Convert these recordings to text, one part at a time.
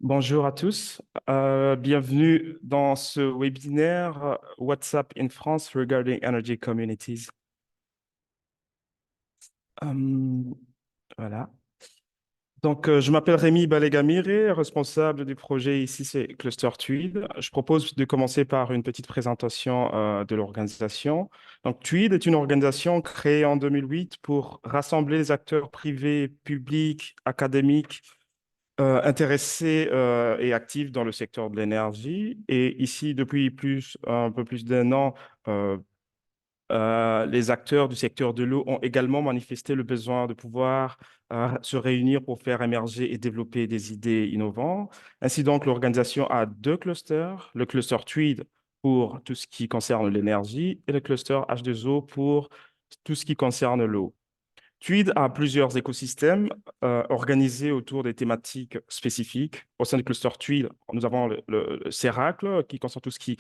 Bonjour à tous. Bienvenue dans ce webinaire WhatsApp in France regarding energy communities. Euh, voilà. Je m'appelle Rémi Balegamire, responsable du projet ici, c'est Cluster Tweed. Je propose de commencer par une petite présentation de l'organisation. Donc, Tweed est une organisation créée en 2008 pour rassembler les acteurs privés, publics, académiques intéressé et actif dans le secteur de l'énergie. Et ici, depuis un peu plus d'un an, euh, les acteurs du secteur de l'eau ont également manifesté le besoin de pouvoir se réunir pour faire émerger et développer des idées innovantes. Ainsi donc, l'organisation a deux clusters, le cluster TWEED pour tout ce qui concerne l'énergie et le cluster H2O pour tout ce qui concerne l'eau. Tweed a plusieurs écosystèmes organisés autour des thématiques spécifiques. Au sein du cluster Tweed, nous avons le Céracle qui concerne tout ce qui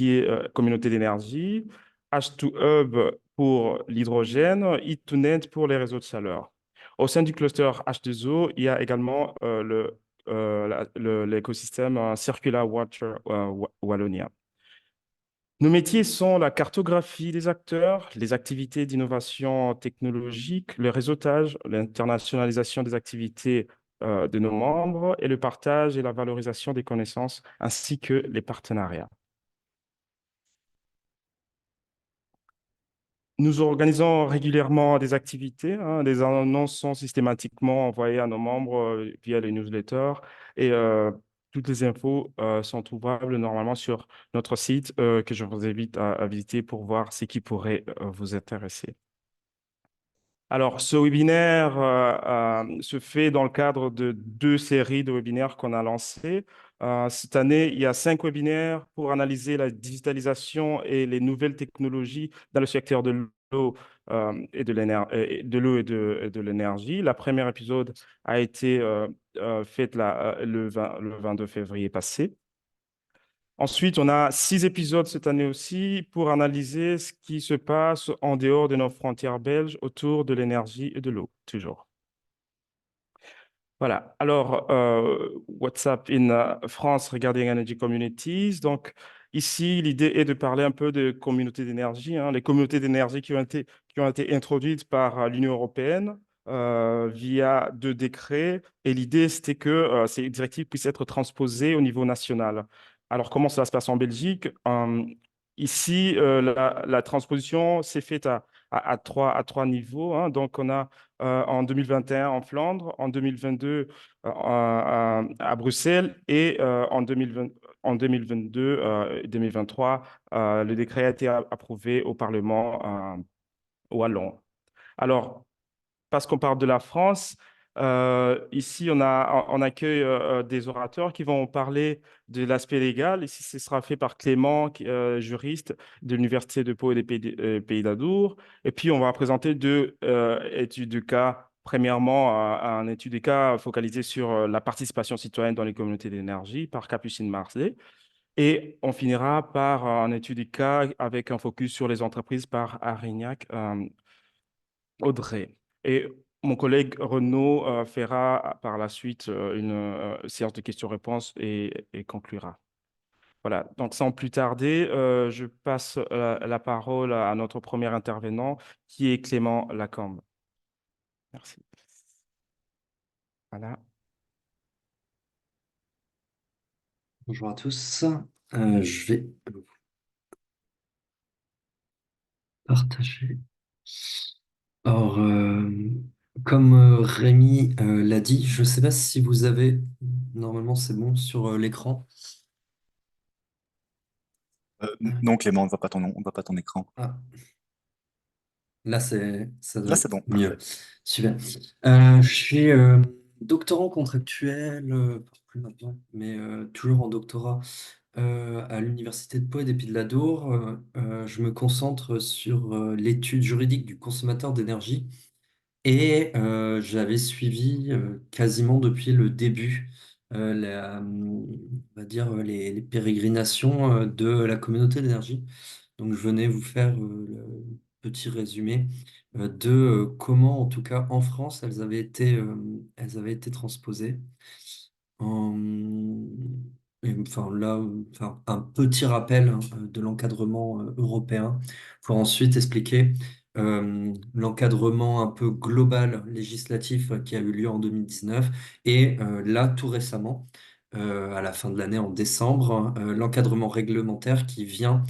est communauté d'énergie, H2Hub pour l'hydrogène, Heat2Net pour les réseaux de chaleur. Au sein du cluster H2O, il y a également l'écosystème Circular Water Wallonia. Nos métiers sont la cartographie des acteurs, les activités d'innovation technologique, le réseautage, l'internationalisation des activités de nos membres et le partage et la valorisation des connaissances, ainsi que les partenariats. Nous organisons régulièrement des activités, hein, des annonces sont systématiquement envoyées à nos membres via les newsletters et toutes les infos sont trouvables normalement sur notre site que je vous invite à visiter pour voir ce qui pourrait vous intéresser. Alors, ce webinaire se fait dans le cadre de deux séries de webinaires qu'on a lancées. Cette année, il y a 5 webinaires pour analyser la digitalisation et les nouvelles technologies dans le secteur de l'eau et de l'eau et de l'énergie. La première épisode a été faite le 22 février passé. Ensuite, on a 6 épisodes cette année aussi pour analyser ce qui se passe en dehors de nos frontières belges autour de l'énergie et de l'eau, toujours. Voilà. Alors, WhatsApp in France regarding energy communities. Donc, ici, l'idée est de parler un peu de communautés d'énergie, hein, les communautés d'énergie qui ont été introduites par l'Union européenne via 2 décrets. Et l'idée, c'était que ces directives puissent être transposées au niveau national. Alors, comment ça se passe en Belgique? Ici, la transposition s'est faite à trois niveaux, hein. Donc, on a en 2021 en Flandre, en 2022 à Bruxelles et en 2022 et 2023, le décret a été approuvé au Parlement wallon. Alors, parce qu'on parle de la France, ici, on accueille des orateurs qui vont parler de l'aspect légal. Ici, ce sera fait par Clément, juriste de l'Université de Pau et des Pays d'Adour. Et puis, on va présenter 2 études de cas. Premièrement, un étude de cas focalisée sur la participation citoyenne dans les communautés d'énergie par Capucine Marseille. Et on finira par un étude de cas avec un focus sur les entreprises par Arignac. Audrey. Et mon collègue Renaud fera par la suite une séance de questions-réponses et conclura. Voilà, donc sans plus tarder, je passe la parole à notre premier intervenant, qui est Clément Lacombe. Merci. Voilà. Bonjour à tous. Je vais partager. Alors, comme Rémi l'a dit, je ne sais pas si vous avez, normalement c'est bon sur l'écran. Euh, Non, Clément, on voit pas ton écran. ah, Là, ça doit Là, être c'est bon, mieux. parfait. Super. Je suis doctorant contractuel, plus maintenant, mais toujours en doctorat à l'Université de Pau et des Pays de la Dour. Je me concentre sur l'étude juridique du consommateur d'énergie. Et j'avais suivi quasiment depuis le début, on va dire, les pérégrinations de la communauté d'énergie. Donc je venais vous faire le petit résumé de comment, en tout cas en France, elles avaient été transposées. En- enfin, là, enfin, un petit rappel hein, de l'encadrement européen pour ensuite expliquer l'encadrement un peu global législatif qui a eu lieu en 2019 et là, tout récemment, à la fin de l'année, en décembre, l'encadrement réglementaire qui vient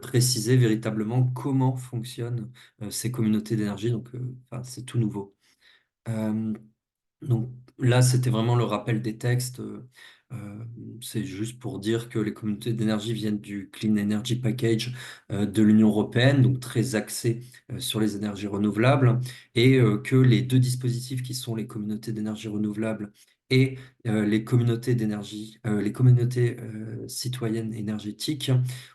préciser véritablement comment fonctionnent ces communautés d'énergie. Donc, enfin, c'est tout nouveau. Euh, donc là, c'était vraiment le rappel des textes. Euh, c'est juste pour dire que les communautés d'énergie viennent du Clean Energy Package de l'Union européenne, donc très axé sur les énergies renouvelables, et que les deux dispositifs qui sont les communautés d'énergie renouvelable et les communautés d'énergie, les communautés citoyennes énergétiques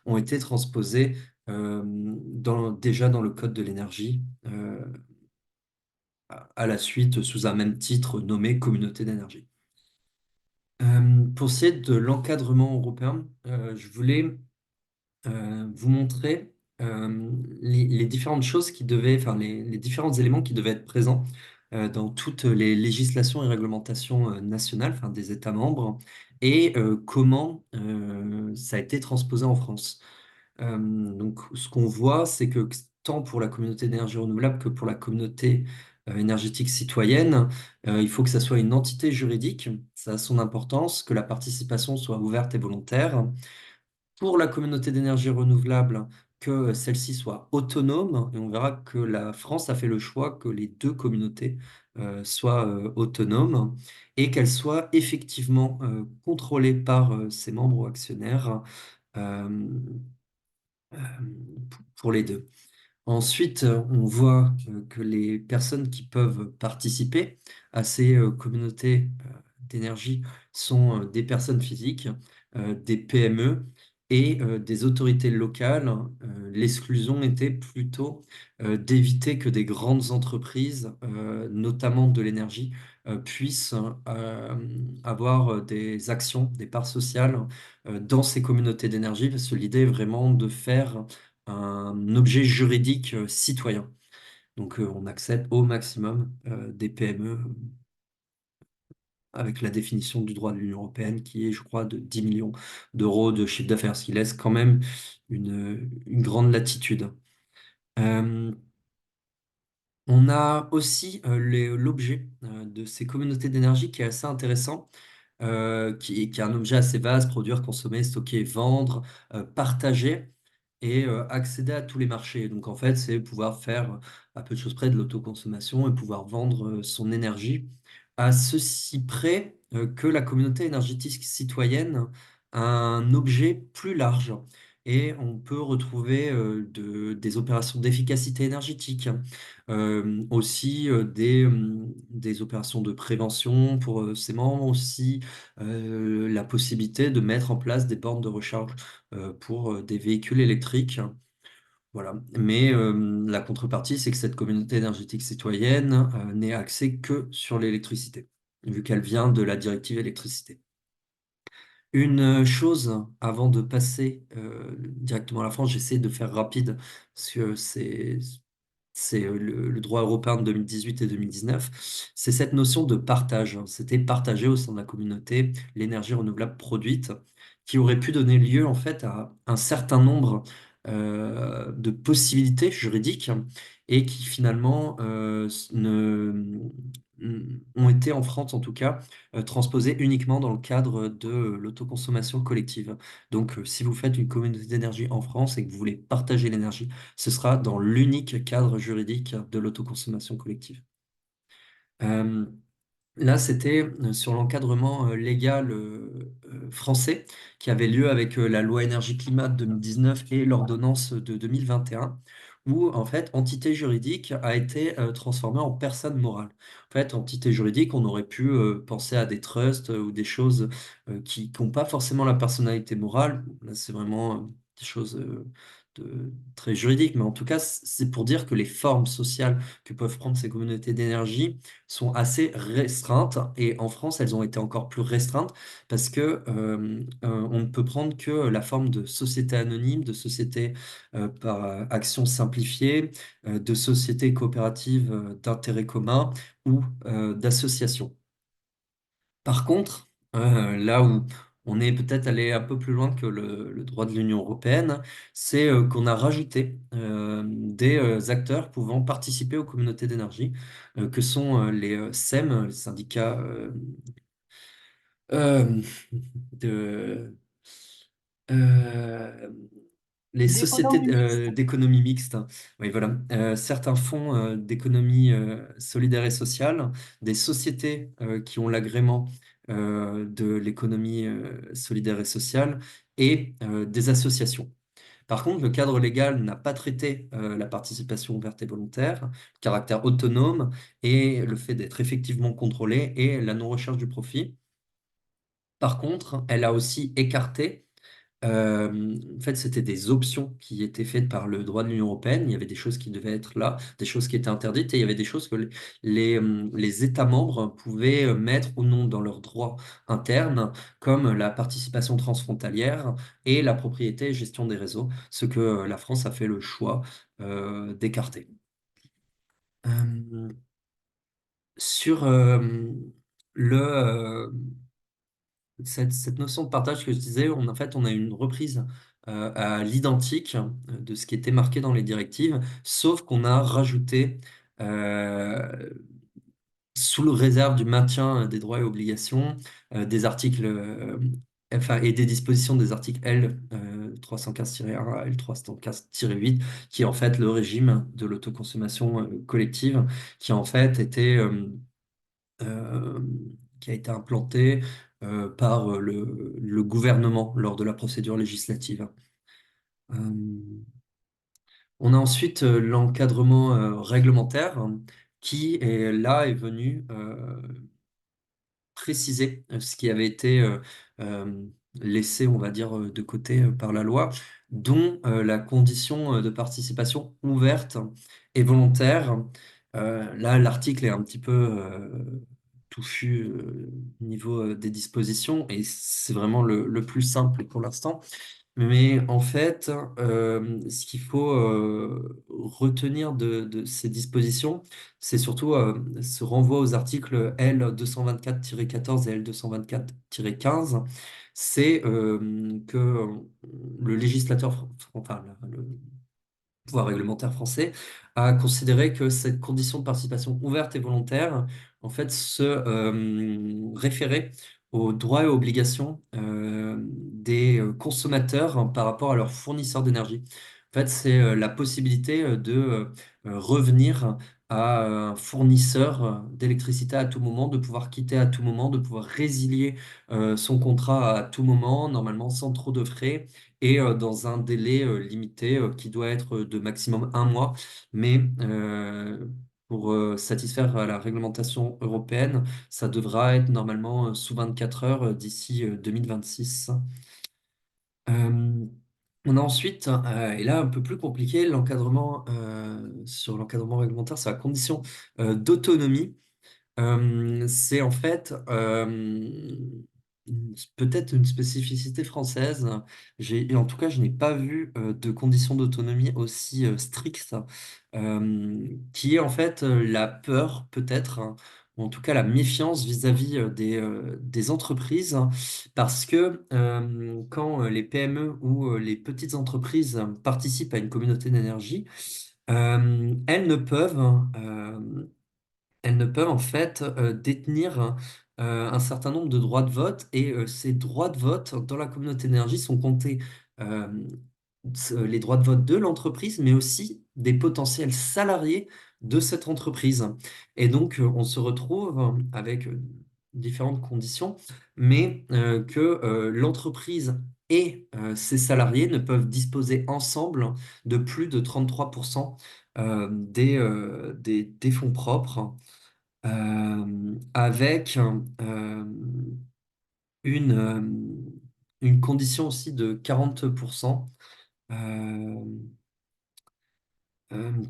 ont été transposés déjà dans le Code de l'énergie. À la suite sous un même titre nommé Communauté d'énergie. Pour ce qui est de l'encadrement européen, je voulais vous montrer les différentes choses qui devaient, enfin les différents éléments qui devaient être présents dans toutes les législations et réglementations nationales, enfin des États membres, et comment ça a été transposé en France. Donc, ce qu'on voit, c'est que tant pour la communauté d'énergie renouvelable que pour la communauté énergétique citoyenne, il faut que ça soit une entité juridique, ça a son importance, que la participation soit ouverte et volontaire. Pour la communauté d'énergie renouvelable, que celle-ci soit autonome, et on verra que la France a fait le choix que les deux communautés soient autonomes et qu'elles soient effectivement contrôlées par ses membres ou actionnaires. Euh, euh, pour les deux. Ensuite, on voit que les personnes qui peuvent participer à ces communautés d'énergie sont des personnes physiques, des PME et des autorités locales. L'exclusion était plutôt d'éviter que des grandes entreprises, notamment de l'énergie, puissent avoir des actions, des parts sociales dans ces communautés d'énergie, parce que l'idée est vraiment de faire un objet juridique citoyen. Donc, on accepte au maximum des PME avec la définition du droit de l'Union européenne qui est, je crois, de 10 millions d'euros de chiffre d'affaires, ce qui laisse quand même une grande latitude. Euh, on a aussi l'objet de ces communautés d'énergie qui est assez intéressant, qui est un objet assez vaste, produire, consommer, stocker, vendre, partager et accéder à tous les marchés. Donc en fait, c'est pouvoir faire à peu de choses près de l'autoconsommation et pouvoir vendre son énergie à ceci près que la communauté énergétique citoyenne a un objet plus large. Et on peut retrouver des opérations d'efficacité énergétique, aussi des opérations de prévention pour ses membres, aussi la possibilité de mettre en place des bornes de recharge pour des véhicules électriques. Voilà. Mais la contrepartie, c'est que cette communauté énergétique citoyenne n'est axée que sur l'électricité, vu qu'elle vient de la directive électricité. Une chose avant de passer directement à la France, j'essaie de faire rapide parce que c'est le droit européen de 2018 et 2019, c'est cette notion de partage. C'était partager au sein de la communauté l'énergie renouvelable produite, qui aurait pu donner lieu en fait à un certain nombre de possibilités juridiques et qui finalement ont été en France en tout cas transposées uniquement dans le cadre de l'autoconsommation collective. Donc si vous faites une communauté d'énergie en France et que vous voulez partager l'énergie, ce sera dans l'unique cadre juridique de l'autoconsommation collective. Euh, Là, c'était sur l'encadrement légal français qui avait lieu avec la loi énergie-climat de 2019 et l'ordonnance de 2021, où en fait, entité juridique a été transformée en personne morale. En fait, entité juridique, on aurait pu penser à des trusts ou des choses qui n'ont pas forcément la personnalité morale. Là, c'est vraiment des choses très juridiques, mais en tout cas, c'est pour dire que les formes sociales que peuvent prendre ces communautés d'énergie sont assez restreintes et en France, elles ont été encore plus restreintes parce que on ne peut prendre que la forme de société anonyme, de société par action simplifiée, de société coopérative d'intérêt commun ou d'association. Par contre, là où on est peut-être allé un peu plus loin que le droit de l'Union européenne, c'est qu'on a rajouté des acteurs pouvant participer aux communautés d'énergie, que sont les SEM, les syndicats euh, de, euh, les sociétés D'économie mixte. d'économie mixte. Oui, voilà. Certains fonds d'économie solidaire et sociale, des sociétés qui ont l'agrément de l'économie solidaire et sociale et des associations. Par contre, le cadre légal n'a pas traité la participation ouverte et volontaire, le caractère autonome et le fait d'être effectivement contrôlé et la non-recherche du profit. Par contre, elle a aussi écarté, en fait, c'était des options qui étaient faites par le droit de l'Union européenne. Il y avait des choses qui devaient être là, des choses qui étaient interdites, et il y avait des choses que les États membres pouvaient mettre ou non dans leur droit interne, comme la participation transfrontalière et la propriété et gestion des réseaux, ce que la France a fait le choix d'écarter. Euh, sur le, cette notion de partage que je disais, en fait, on a une reprise à l'identique de ce qui était marqué dans les directives, sauf qu'on a rajouté, euh, sous le réserve du maintien des droits et obligations, des articles, enfin, et des dispositions des articles L 315-1 à L 315-8, qui est en fait le régime de l'autoconsommation collective, qui en fait était euh, qui a été implanté par le gouvernement lors de la procédure législative. Euh, on a ensuite l'encadrement réglementaire qui est venu préciser ce qui avait été laissé, on va dire, de côté par la loi, dont la condition de participation ouverte et volontaire. Là, l'article est un petit peu touffu au niveau des dispositions et c'est vraiment le plus simple pour l'instant. Mais en fait, ce qu'il faut retenir de ces dispositions, c'est surtout ce renvoi aux articles L 224-14 et L 224-15. C'est que le législateur, enfin, le pouvoir réglementaire français a considéré que cette condition de participation ouverte et volontaire, en fait, se référait aux droits et obligations des consommateurs par rapport à leurs fournisseurs d'énergie. En fait, c'est la possibilité de revenir à un fournisseur d'électricité à tout moment, de pouvoir quitter à tout moment, de pouvoir résilier son contrat à tout moment, normalement sans trop de frais et dans un délai limité qui doit être de maximum un mois. Mais pour satisfaire à la réglementation européenne, ça devra être normalement sous 24 heures d'ici 2026. Euh, on a ensuite, et là un peu plus compliqué, l'encadrement sur l'encadrement réglementaire, c'est la condition d'autonomie. C'est en fait peut-être une spécificité française. Et en tout cas, je n'ai pas vu de conditions d'autonomie aussi strictes, qui est en fait la peur, peut-être, hein, ou en tout cas la méfiance vis-à-vis des entreprises, parce que quand les PME ou les petites entreprises participent à une communauté d'énergie, elles ne peuvent elles ne peuvent en fait détenir un certain nombre de droits de vote et ces droits de vote dans la communauté d'énergie sont comptés euh, les droits de vote de l'entreprise, mais aussi des potentiels salariés de cette entreprise. Et donc on se retrouve avec différentes conditions, mais que l'entreprise et ses salariés ne peuvent disposer ensemble de plus de 33% des fonds propres avec une, euh, une condition aussi de 40% euh,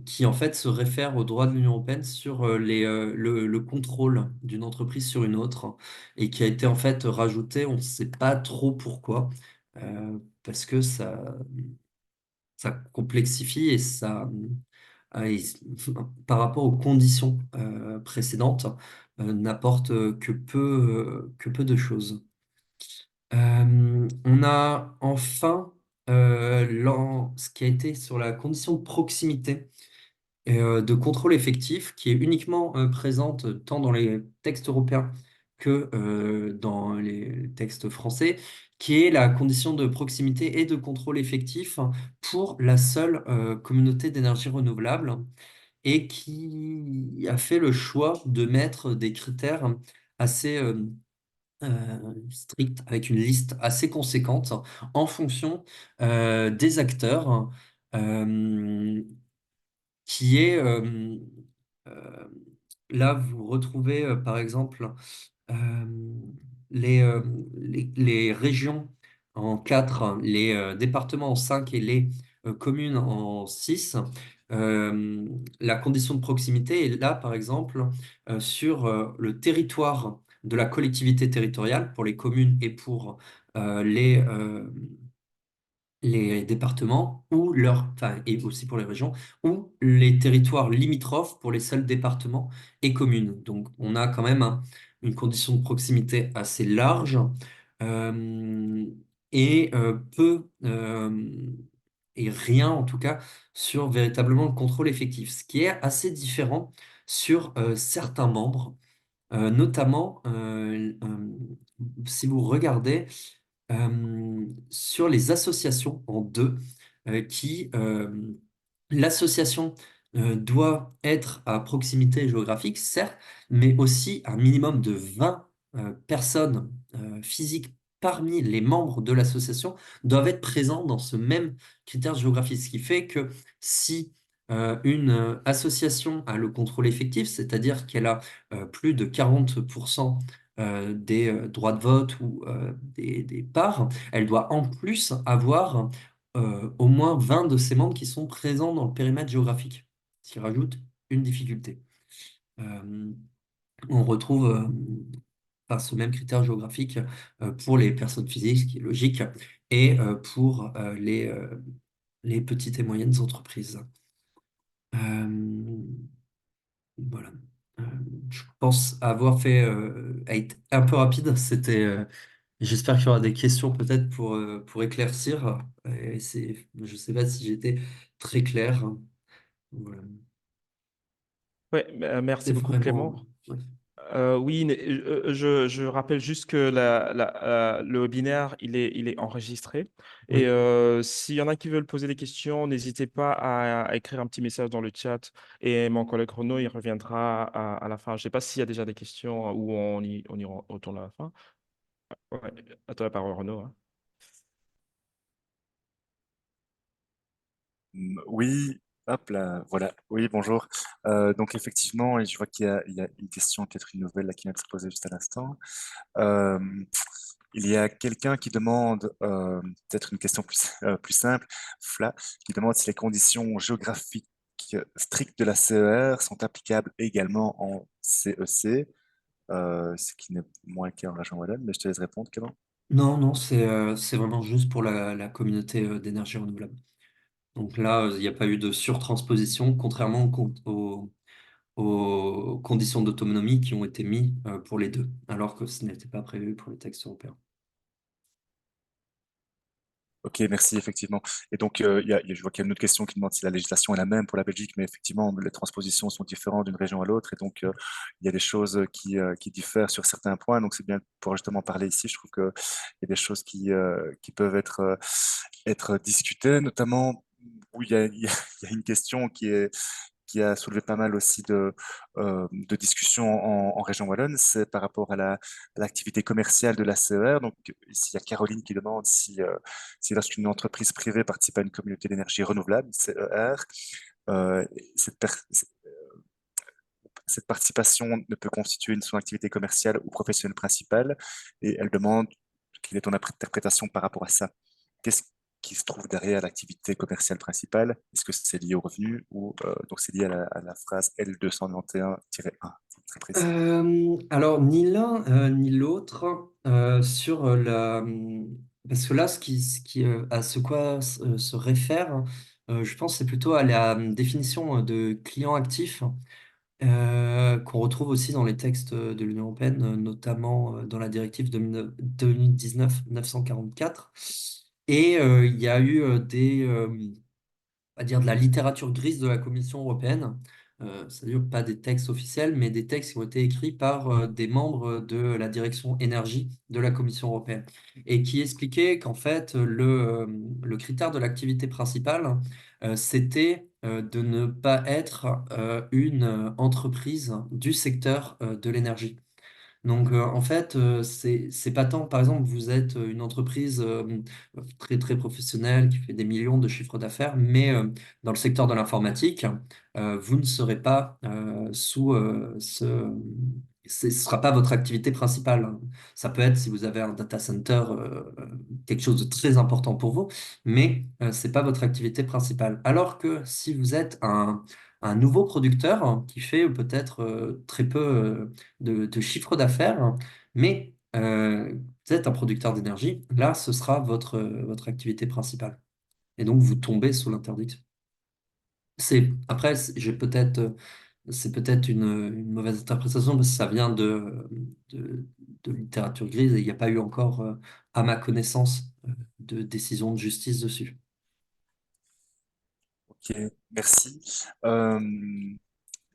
qui en fait se réfère au droit de l'Union européenne sur le contrôle d'une entreprise sur une autre et qui a été en fait rajouté, on ne sait pas trop pourquoi, parce que ça complexifie et et par rapport aux conditions précédentes, n'apporte que peu de choses. On a enfin ce qui a été sur la condition de proximité et de contrôle effectif, qui est uniquement présente tant dans les textes européens que dans les textes français, qui est la condition de proximité et de contrôle effectif pour la seule communauté d'énergie renouvelable et qui a fait le choix de mettre des critères assez stricts, avec une liste assez conséquente en fonction des acteurs, euh, qui est euh, là, vous retrouvez par exemple euh, les, euh, les régions en 4, les départements en 5 et les communes en 6. La condition de proximité est là, par exemple, sur le territoire de la collectivité territoriale pour les communes et pour les départements ou enfin, et aussi pour les régions, ou les territoires limitrophes pour les seuls départements et communes. Donc, on a quand même une condition de proximité assez large euh, et peu et rien en tout cas sur véritablement le contrôle effectif, ce qui est assez différent sur certains membres, notamment si vous regardez sur les associations en deux, qui l'association doit être à proximité géographique, certes, mais aussi un minimum de 20 personnes physiques parmi les membres de l'association doivent être présents dans ce même critère géographique. Ce qui fait que si une association a le contrôle effectif, c'est-à-dire qu'elle a plus de 40% des droits de vote ou des parts, elle doit en plus avoir au moins 20 de ses membres qui sont présents dans le périmètre géographique, ce qui rajoute une difficulté. Euh, on retrouve enfin, ce même critère géographique pour les personnes physiques, ce qui est logique, et pour les petites et moyennes entreprises. Euh, voilà. Euh, je pense avoir fait a été un peu rapide. J'espère qu'il y aura des questions peut-être pour éclaircir. Je ne sais pas si j'étais très clair. Voilà. Ouais, C'est merci beaucoup, Clément. vraiment. Ouais. Oui, je rappelle juste que le webinaire, il est enregistré. Et Oui. s'il y en a qui veulent poser des questions, n'hésitez pas à écrire un petit message dans le chat et mon collègue Renaud, il reviendra à la fin. Je ne sais pas s'il y a déjà des questions ou on y retourne à la fin. Ouais, à toi la parole, Renaud, hein. Oui, hop là, voilà. Oui, bonjour. Donc effectivement, et je vois il y a une question, peut-être une nouvelle là, qui vient de se poser juste à l'instant. Euh, il y a quelqu'un qui demande, peut-être une question plus simple, Fla, qui demande si les conditions géographiques strictes de la CER sont applicables également en CEC, ce qui n'est moins le cas en région Wallonne, mais je te laisse répondre, Clément. Non, non, c'est vraiment juste pour la communauté d'énergie renouvelable. Donc là, il n'y a pas eu de surtransposition, contrairement aux conditions d'autonomie qui ont été mises pour les deux, alors que ce n'était pas prévu pour les textes européens. Ok, merci, effectivement. Et donc, je vois qu'il y a une autre question qui demande si la législation est la même pour la Belgique, mais effectivement, les transpositions sont différentes d'une région à l'autre, et donc, il y a des choses qui diffèrent sur certains points. Donc, c'est bien pour justement parler ici. Je trouve qu'il y a des choses qui peuvent être discutées, notamment où il y a une question qui a soulevé pas mal aussi de discussions en région Wallonne, c'est par rapport à l'activité commerciale de la CER. Donc, ici, il y a Caroline qui demande si lorsqu'une entreprise privée participe à une communauté d'énergie renouvelable, CER, euh, cette, per- cette participation ne peut constituer son activité commerciale ou professionnelle principale. Et elle demande quelle est ton interprétation par rapport à ça. Qu'est-ce qui se trouve derrière l'activité commerciale principale? Est-ce que c'est lié au revenu ou donc c'est lié à la phrase L291-1, c'est très précis. Alors, ni l'un ni l'autre sur parce que là, à ce quoi se réfère, je pense que c'est plutôt à la définition de client actif qu'on retrouve aussi dans les textes de l'Union européenne, notamment dans la directive 2019-944. Et il y a eu à dire de la littérature grise de la Commission européenne, c'est-à-dire pas des textes officiels, mais des textes qui ont été écrits par des membres de la direction énergie de la Commission européenne, et qui expliquaient qu'en fait, le critère de l'activité principale, c'était de ne pas être une entreprise du secteur de l'énergie. Donc, en fait, c'est pas tant, par exemple, vous êtes une entreprise très, très professionnelle qui fait des millions de chiffres d'affaires, mais dans le secteur de l'informatique, vous ne serez pas sous ce sera pas votre activité principale, hein. Ça peut être si vous avez un data center, quelque chose de très important pour vous, mais c'est pas votre activité principale. Alors que si vous êtes un nouveau producteur qui fait peut-être très peu de chiffre d'affaires, mais vous êtes un producteur d'énergie, là, ce sera votre activité principale. Et donc, vous tombez sous l'interdiction. Après, c'est peut-être une mauvaise interprétation parce que ça vient de, de littérature grise et il n'y a pas eu encore, à ma connaissance, de décision de justice dessus. Ok, merci. Euh,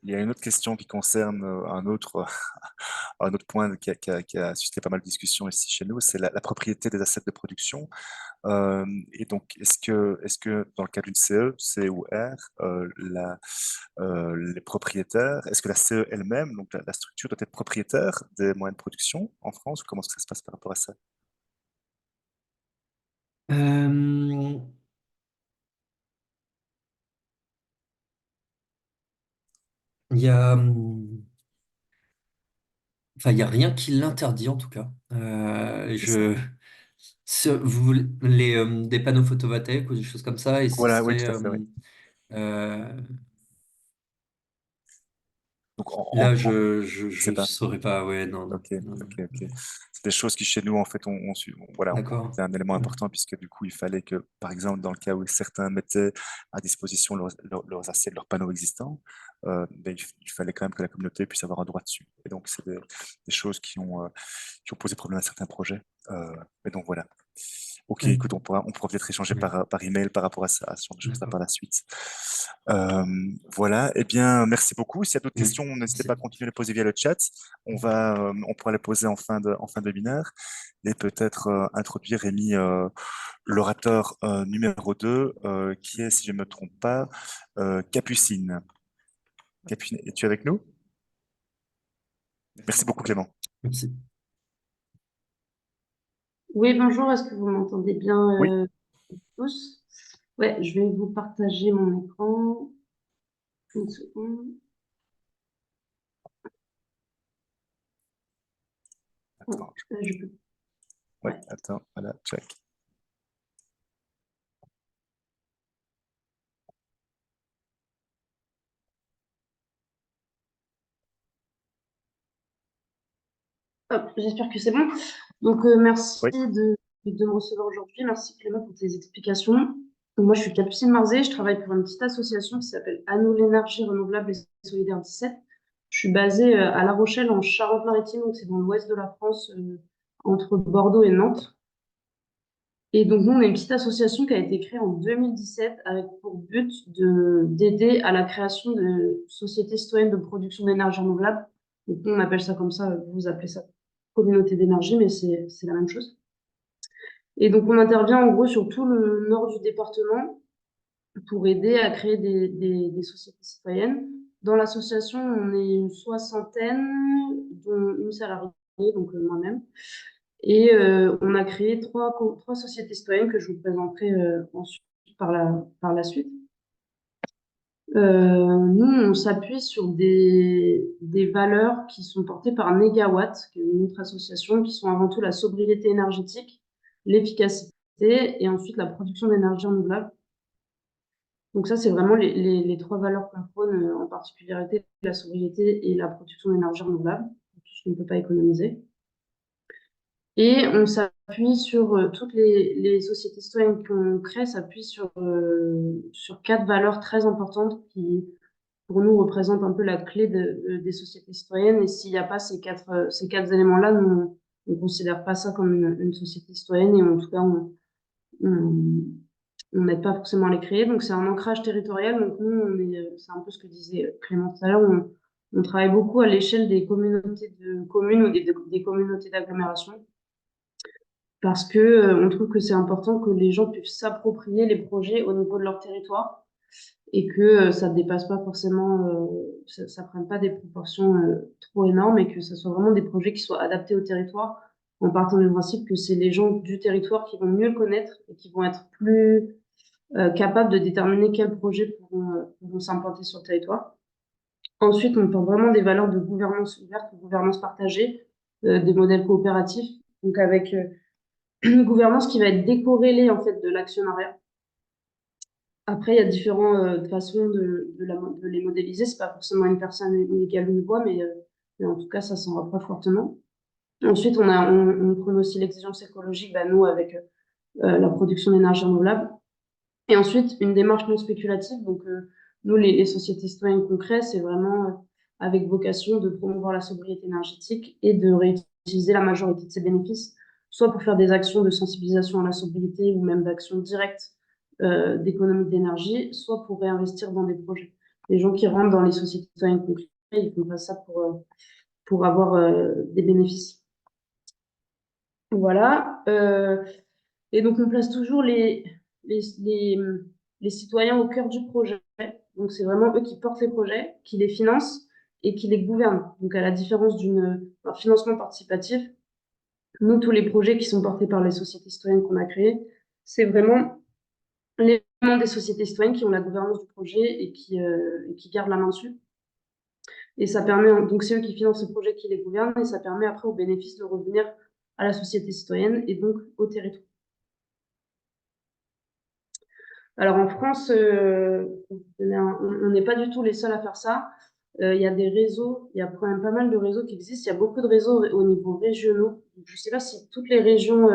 il y a une autre question qui concerne un autre point qui a suscité pas mal de discussions ici chez nous, c'est la propriété des assets de production. Et donc, est-ce que dans le cas d'une CE, C ou R, les propriétaires, est-ce que la CE elle-même, donc la structure doit être propriétaire des moyens de production en France, ou comment est-ce que ça se passe par rapport à ça? Euh, Il y a, enfin, il y a rien qui l'interdit en tout cas. C'est ça. Des panneaux photovoltaïques ou des choses comme ça, et ce Voilà, oui, serait tout à fait, oui. euh, Donc, là, c'est je pas. saurais pas. Ouais, non, non, Ok, non, non. ok. C'est des choses qui chez nous, en fait, voilà, D'accord. c'est un élément Ouais. important puisque du coup, il fallait que, par exemple, dans le cas où certains mettaient à disposition leurs assiettes, leurs panneaux existants, ben, il fallait quand même que la communauté puisse avoir un droit dessus. Et donc, c'est des choses qui ont posé problème à certains projets. Et donc, voilà. Ok, Ouais. écoute, on pourra peut-être échanger Ouais. par email par rapport à ce genre de choses-là D'accord. par la suite. Euh, voilà, eh bien, merci beaucoup. S'il y a d'autres Ouais. questions, n'hésitez pas à C'est- continuer à les poser via le chat. On pourra les poser en fin de webinaire et peut-être introduire Rémi, l'orateur numéro 2, qui est, si je ne me trompe pas, Capucine. Capucine, es-tu avec nous? Merci beaucoup, Clément. Merci. Oui, bonjour, est-ce que vous m'entendez bien Oui, tous? Ouais, je vais vous partager mon écran. Une seconde. Ouais, attends, je peux. oui, Ouais. attends, voilà, check. Hop, j'espère que c'est bon. Donc, merci Oui, de me recevoir aujourd'hui. Merci Clément pour tes explications. Moi, je suis Capucine Marzé. Je travaille pour une petite association qui s'appelle Anneau l'énergie renouvelable et solidaire 17. Je suis basée à La Rochelle, en Charente-Maritime, donc c'est dans l'ouest de la France, entre Bordeaux et Nantes. Et donc, nous, on est une petite association qui a été créée en 2017 avec pour but d'aider à la création de sociétés citoyennes de production d'énergie renouvelable. Donc, nous, on appelle ça comme ça, vous appelez ça communauté d'énergie, mais c'est la même chose. Et donc, on intervient en gros sur tout le nord du département pour aider à créer des sociétés citoyennes. Dans l'association, on est une soixantaine, dont une salariée, donc moi-même. Et on a créé trois sociétés citoyennes que je vous présenterai ensuite par la suite. Nous, on s'appuie sur des valeurs qui sont portées par Negawatt, qui est une autre association, qui sont avant tout la sobriété énergétique, l'efficacité et ensuite la production d'énergie renouvelable. Donc ça, c'est vraiment les trois valeurs qu'on prône, en particularité la sobriété et la production d'énergie renouvelable, tout ce qu'on ne peut pas économiser. Et on s'appuie sur toutes les sociétés citoyennes qu'on crée, s'appuient sur quatre valeurs très importantes pour nous, représente un peu la clé des sociétés citoyennes. Et s'il n'y a pas ces quatre éléments-là, nous, on ne considère pas ça comme une société citoyenne et en tout cas, on n'aide pas forcément à les créer. Donc, c'est un ancrage territorial. Donc, nous, c'est un peu ce que disait Clément tout à l'heure, on travaille beaucoup à l'échelle des communautés de communes ou des communautés d'agglomération parce que on trouve que c'est important que les gens puissent s'approprier les projets au niveau de leur territoire et que ça ne dépasse pas forcément, ça prenne pas des proportions trop énormes et que ce soit vraiment des projets qui soient adaptés au territoire en partant du principe que c'est les gens du territoire qui vont mieux le connaître et qui vont être plus capables de déterminer quels projets pourront s'implanter sur le territoire. Ensuite, on porte vraiment des valeurs de gouvernance ouverte, de gouvernance partagée, des modèles coopératifs, donc avec une gouvernance qui va être décorrélée en fait de l'actionnariat. Après, il y a différentes façons de les modéliser. C'est pas forcément une personne égale une voix, mais en tout cas, ça s'en rapproche fortement. Ensuite, on prône aussi l'exigence écologique, nous, avec la production d'énergie renouvelable. Et ensuite, une démarche non spéculative. Donc, nous, les sociétés citoyennes concrètes, c'est vraiment avec vocation de promouvoir la sobriété énergétique et de réutiliser la majorité de ces bénéfices, soit pour faire des actions de sensibilisation à la sobriété ou même d'actions directes d'économie d'énergie, soit pour réinvestir dans des projets. Les gens qui rentrent dans les sociétés citoyennes concrètes, ils font pas ça pour avoir des bénéfices. Voilà. Et donc, on place toujours les citoyens au cœur du projet. Donc, c'est vraiment eux qui portent les projets, qui les financent et qui les gouvernent. Donc, à la différence d'un financement participatif, nous, tous les projets qui sont portés par les sociétés citoyennes qu'on a créées, c'est vraiment les membres des sociétés citoyennes qui ont la gouvernance du projet et qui gardent la main dessus. Et ça permet, donc c'est eux qui financent ce projet, qui les gouvernent, et ça permet après aux bénéfices de revenir à la société citoyenne et donc au territoire. Alors en France, on n'est pas du tout les seuls à faire ça. Il y a des réseaux, il y a quand même pas mal de réseaux qui existent. Il y a beaucoup de réseaux au niveau régionaux. Je ne sais pas si toutes les régions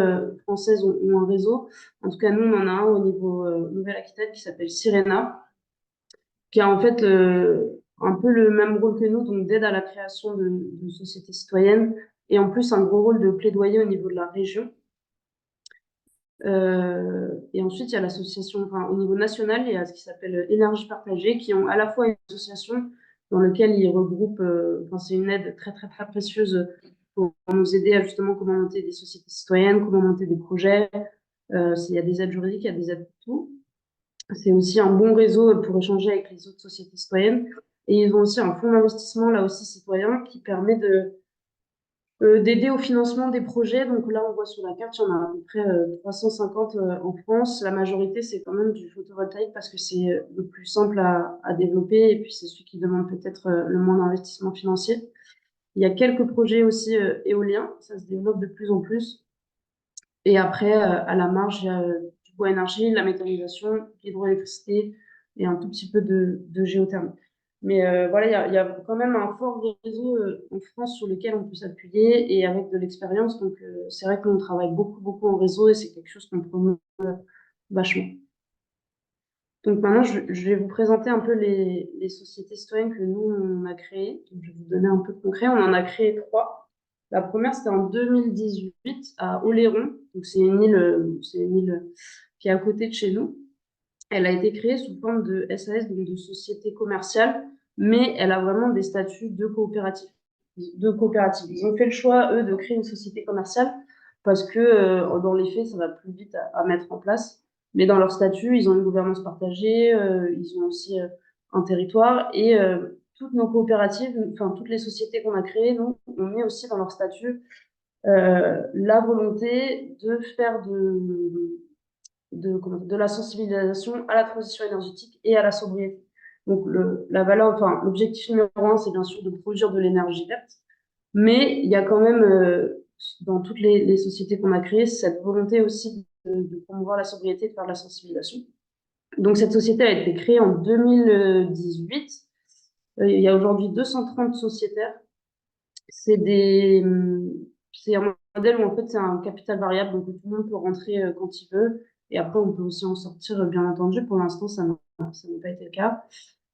françaises ont un réseau. En tout cas, nous, on en a un au niveau Nouvelle-Aquitaine qui s'appelle Sirena, qui a en fait un peu le même rôle que nous, donc d'aide à la création de sociétés citoyennes, et en plus un gros rôle de plaidoyer au niveau de la région. Et ensuite, il y a l'association, au niveau national, il y a ce qui s'appelle Énergie Partagée, qui ont à la fois une association dans laquelle ils regroupent, c'est une aide très, très, très précieuse pour nous aider à justement comment monter des sociétés citoyennes, comment monter des projets. Il y a des aides juridiques, il y a des aides pour tout. C'est aussi un bon réseau pour échanger avec les autres sociétés citoyennes. Et ils ont aussi un fonds d'investissement, là aussi citoyen, qui permet d'aider au financement des projets. Donc là, on voit sur la carte, il y en a à peu près 350 en France. La majorité, c'est quand même du photovoltaïque parce que c'est le plus simple à développer et puis c'est celui qui demande peut-être le moins d'investissement financier. Il y a quelques projets aussi éoliens, ça se développe de plus en plus. Et après, à la marge, il y a du bois énergie, la méthanisation, l'hydroélectricité et un tout petit peu de géothermie. Mais voilà, il y a quand même un fort réseau en France sur lequel on peut s'appuyer et avec de l'expérience. Donc, c'est vrai que nous, on travaille beaucoup, beaucoup en réseau et c'est quelque chose qu'on promeut vachement. Donc maintenant, je vais vous présenter un peu les sociétés citoyennes que nous, on a créées. Donc, je vais vous donner un peu de concret. On en a créé 3. La première, c'était en 2018 à Oléron. Donc, c'est une île qui est à côté de chez nous. Elle a été créée sous forme de SAS, donc de société commerciale, mais elle a vraiment des statuts de coopérative. Ils ont fait le choix, eux, de créer une société commerciale parce que dans les faits, ça va plus vite à mettre en place. Mais dans leur statut, ils ont une gouvernance partagée, ils ont aussi un territoire et toutes nos coopératives, enfin toutes les sociétés qu'on a créées, nous, on met aussi dans leur statut la volonté de faire de la sensibilisation à la transition énergétique et à la sobriété. Donc l'objectif numéro 1, c'est bien sûr de produire de l'énergie verte, mais il y a quand même dans toutes les sociétés qu'on a créées cette volonté aussi de promouvoir la sobriété, de faire de la sensibilisation. Donc cette société a été créée en 2018. Il y a aujourd'hui 230 sociétaires. C'est un modèle où en fait c'est un capital variable, donc tout le monde peut rentrer quand il veut. Et après, on peut aussi en sortir, bien entendu. Pour l'instant, ça n'a pas été le cas.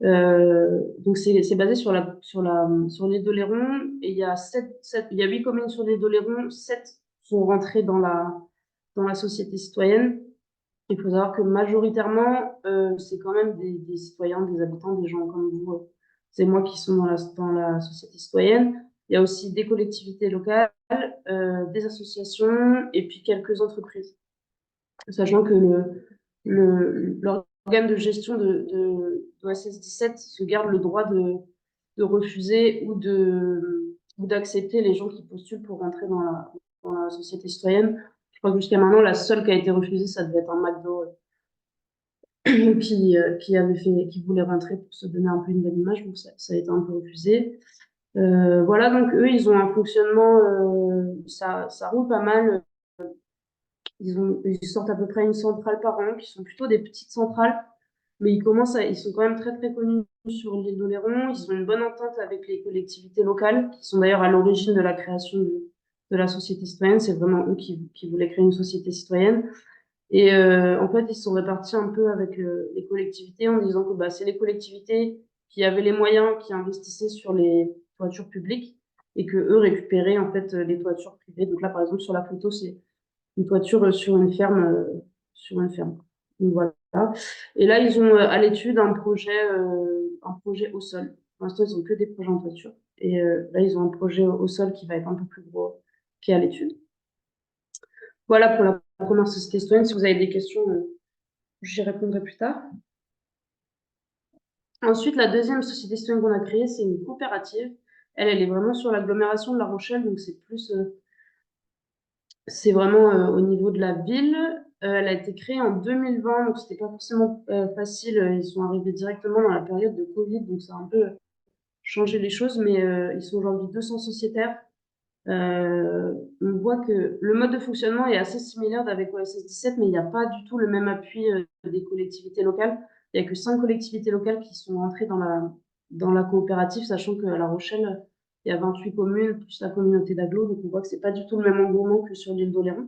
Donc c'est basé sur l'île d'Oléron, et il y a 8 communes sur l'île d'Oléron, 7 sont rentrées dans la société citoyenne. Il faut savoir que majoritairement, c'est quand même des citoyens, des habitants, des gens comme vous, c'est moi qui sont dans la société citoyenne. Il y a aussi des collectivités locales, des associations et puis quelques entreprises. Sachant que l'organe de gestion d'OSS 17 se garde le droit de refuser ou d'accepter les gens qui postulent pour rentrer dans la société citoyenne. Je crois que jusqu'à maintenant, la seule qui a été refusée, ça devait être un McDo qui voulait rentrer pour se donner un peu une belle image. Donc ça a été un peu refusé. Voilà, donc eux, ils ont un fonctionnement, ça roule pas mal. Ils sortent à peu près une centrale par an, qui sont plutôt des petites centrales, mais ils sont quand même très très connus sur l'île d'Oléron. Ils ont une bonne entente avec les collectivités locales, qui sont d'ailleurs à l'origine de la création de la société citoyenne. C'est vraiment eux qui voulaient créer une société citoyenne. Et en fait, ils se sont répartis un peu avec les collectivités en disant que bah, c'est les collectivités qui avaient les moyens, qui investissaient sur les toitures publiques, et que eux récupéraient en fait les toitures privées. Donc là, par exemple, sur la photo, c'est une toiture sur une ferme, Donc voilà. Et là, ils ont à l'étude un projet au sol. Pour l'instant, ils ont que des projets en toiture. Et là, ils ont un projet au sol qui va être un peu plus gros, qui est à l'étude. Voilà pour la première société citoyenne. Si vous avez des questions, j'y répondrai plus tard. Ensuite, la deuxième société citoyenne qu'on a créée, c'est une coopérative. Elle est vraiment sur l'agglomération de La Rochelle, donc c'est vraiment au niveau de la ville. Elle a été créée en 2020, donc c'était pas forcément facile. Ils sont arrivés directement dans la période de Covid, donc ça a un peu changé les choses, mais ils sont aujourd'hui 200 sociétaires. On voit que le mode de fonctionnement est assez similaire d'avec OSS 17, mais il n'y a pas du tout le même appui des collectivités locales. Il n'y a que 5 collectivités locales qui sont entrées dans la coopérative, sachant que à La Rochelle, il y a 28 communes, plus la communauté d'agglo, donc on voit que c'est pas du tout le même engouement que sur l'île d'Oléron.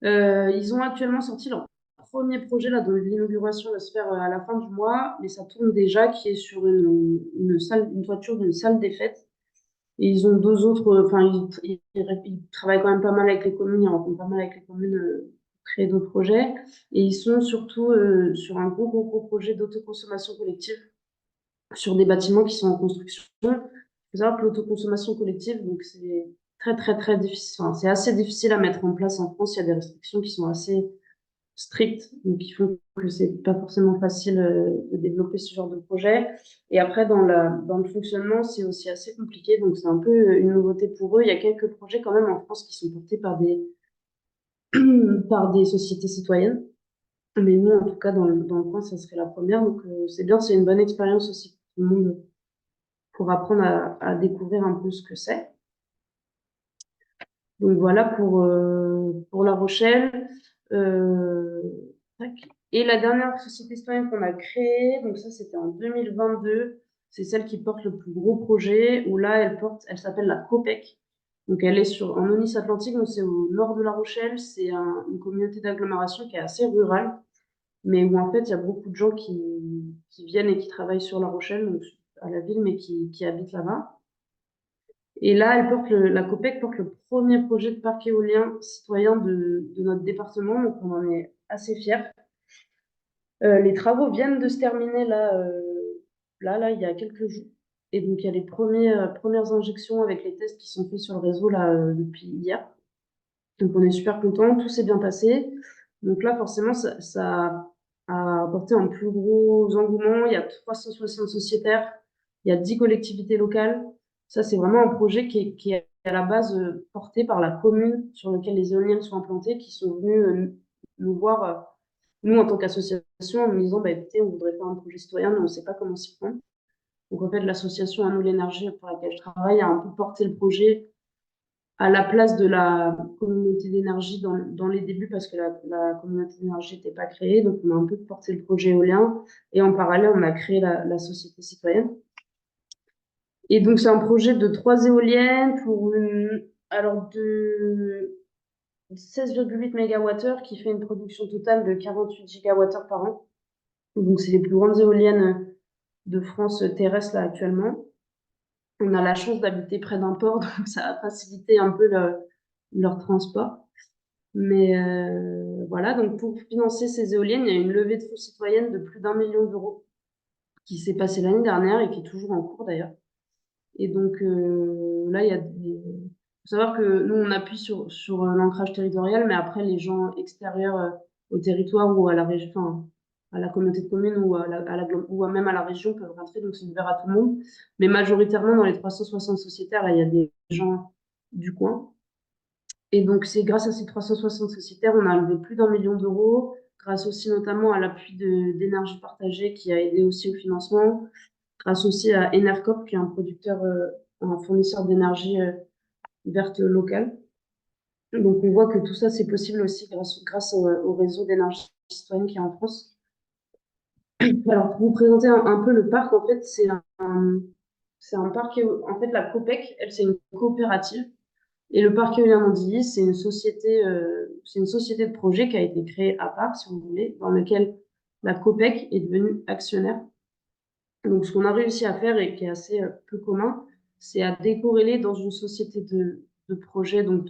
Ils ont actuellement sorti leur premier projet, là, dont l'inauguration va se faire à la fin du mois, mais ça tourne déjà, qui est sur une toiture d'une salle des fêtes. Et ils ont deux autres, enfin, ils travaillent quand même pas mal avec les communes, ils rencontrent pas mal avec les communes pour créer d'autres projets. Et ils sont surtout sur un gros projet d'autoconsommation collective sur des bâtiments qui sont en construction. Il faut savoir que l'autoconsommation collective, donc c'est très difficile, enfin, c'est assez difficile à mettre en place en France. Il y a des restrictions qui sont assez strictes, donc qui font que c'est pas forcément facile de développer ce genre de projet. Et après, dans le fonctionnement, c'est aussi assez compliqué, donc c'est un peu une nouveauté pour eux. Il y a quelques projets quand même en France qui sont portés par des sociétés citoyennes. Mais nous, en tout cas, dans le coin, ça serait la première. Donc, c'est bien, c'est une bonne expérience aussi pour tout le monde pour apprendre à découvrir un peu ce que c'est. Donc, voilà pour La Rochelle. Tac. Et la dernière société citoyenne qu'on a créée, donc ça, c'était en 2022. C'est celle qui porte le plus gros projet, où là, elle s'appelle la COPEC. Donc, elle est en Aunis-Atlantique, donc c'est au nord de La Rochelle. C'est une communauté d'agglomération qui est assez rurale, mais où en fait, il y a beaucoup de gens qui viennent et qui travaillent sur La Rochelle, donc à la ville, mais qui habitent là-bas. Et là, la COPEC porte le premier projet de parc éolien citoyen de notre département, donc on en est assez fiers. Les travaux viennent de se terminer là, il y a quelques jours. Et donc, il y a les premières injections avec les tests qui sont faits sur le réseau là, depuis hier. Donc, on est super contents, tout s'est bien passé. Donc là, forcément, ça a apporté un plus gros engouement. Il y a 360 sociétaires, il y a 10 collectivités locales. Ça, c'est vraiment un projet qui est à la base porté par la commune sur lequel les éoliennes sont implantées, qui sont venus nous voir, nous, en tant qu'association, en nous disant, bah, écoutez, on voudrait faire un projet citoyen, mais on ne sait pas comment s'y prendre. Donc, en fait, l'association À nous l'énergie pour laquelle je travaille a un peu porté le projet à la place de la communauté d'énergie dans les débuts, parce que la communauté d'énergie n'était pas créée. Donc, on a un peu porté le projet éolien. Et en parallèle, on a créé la société citoyenne. Et donc, c'est un projet de 3 éoliennes pour de 16,8 MWh qui fait une production totale de 48 GWh par an. Donc, c'est les plus grandes éoliennes de France terrestre là actuellement. On a la chance d'habiter près d'un port, donc ça a facilité un peu leur transport. Mais voilà, donc pour financer ces éoliennes, il y a une levée de fonds citoyenne de plus d'1 million d'euros qui s'est passée l'année dernière et qui est toujours en cours d'ailleurs. Et donc là, il y a faut savoir que nous, on appuie sur l'ancrage territorial, mais après, les gens extérieurs au territoire ou à la région, enfin, à la communauté de communes ou, ou même à la région peuvent rentrer, donc c'est ouvert à tout le monde. Mais majoritairement, dans les 360 sociétaires, là, il y a des gens du coin. Et donc, c'est grâce à ces 360 sociétaires, on a levé plus d'1 million d'euros, grâce aussi notamment à l'appui d'énergie partagée qui a aidé aussi au financement, grâce aussi à Enercop, qui est un producteur, un fournisseur d'énergie verte locale. Donc, on voit que tout ça, c'est possible aussi grâce au réseau d'énergie citoyenne qui est en France. Alors, pour vous présenter un peu le parc, en fait, c'est un parc, en fait, la COPEC, elle, c'est une coopérative. Et le parc éolien d'Andilly, c'est une société de projet qui a été créée à part, si vous voulez, dans laquelle la COPEC est devenue actionnaire. Donc, ce qu'on a réussi à faire et qui est assez peu commun, c'est à décorréler dans une société de projet, donc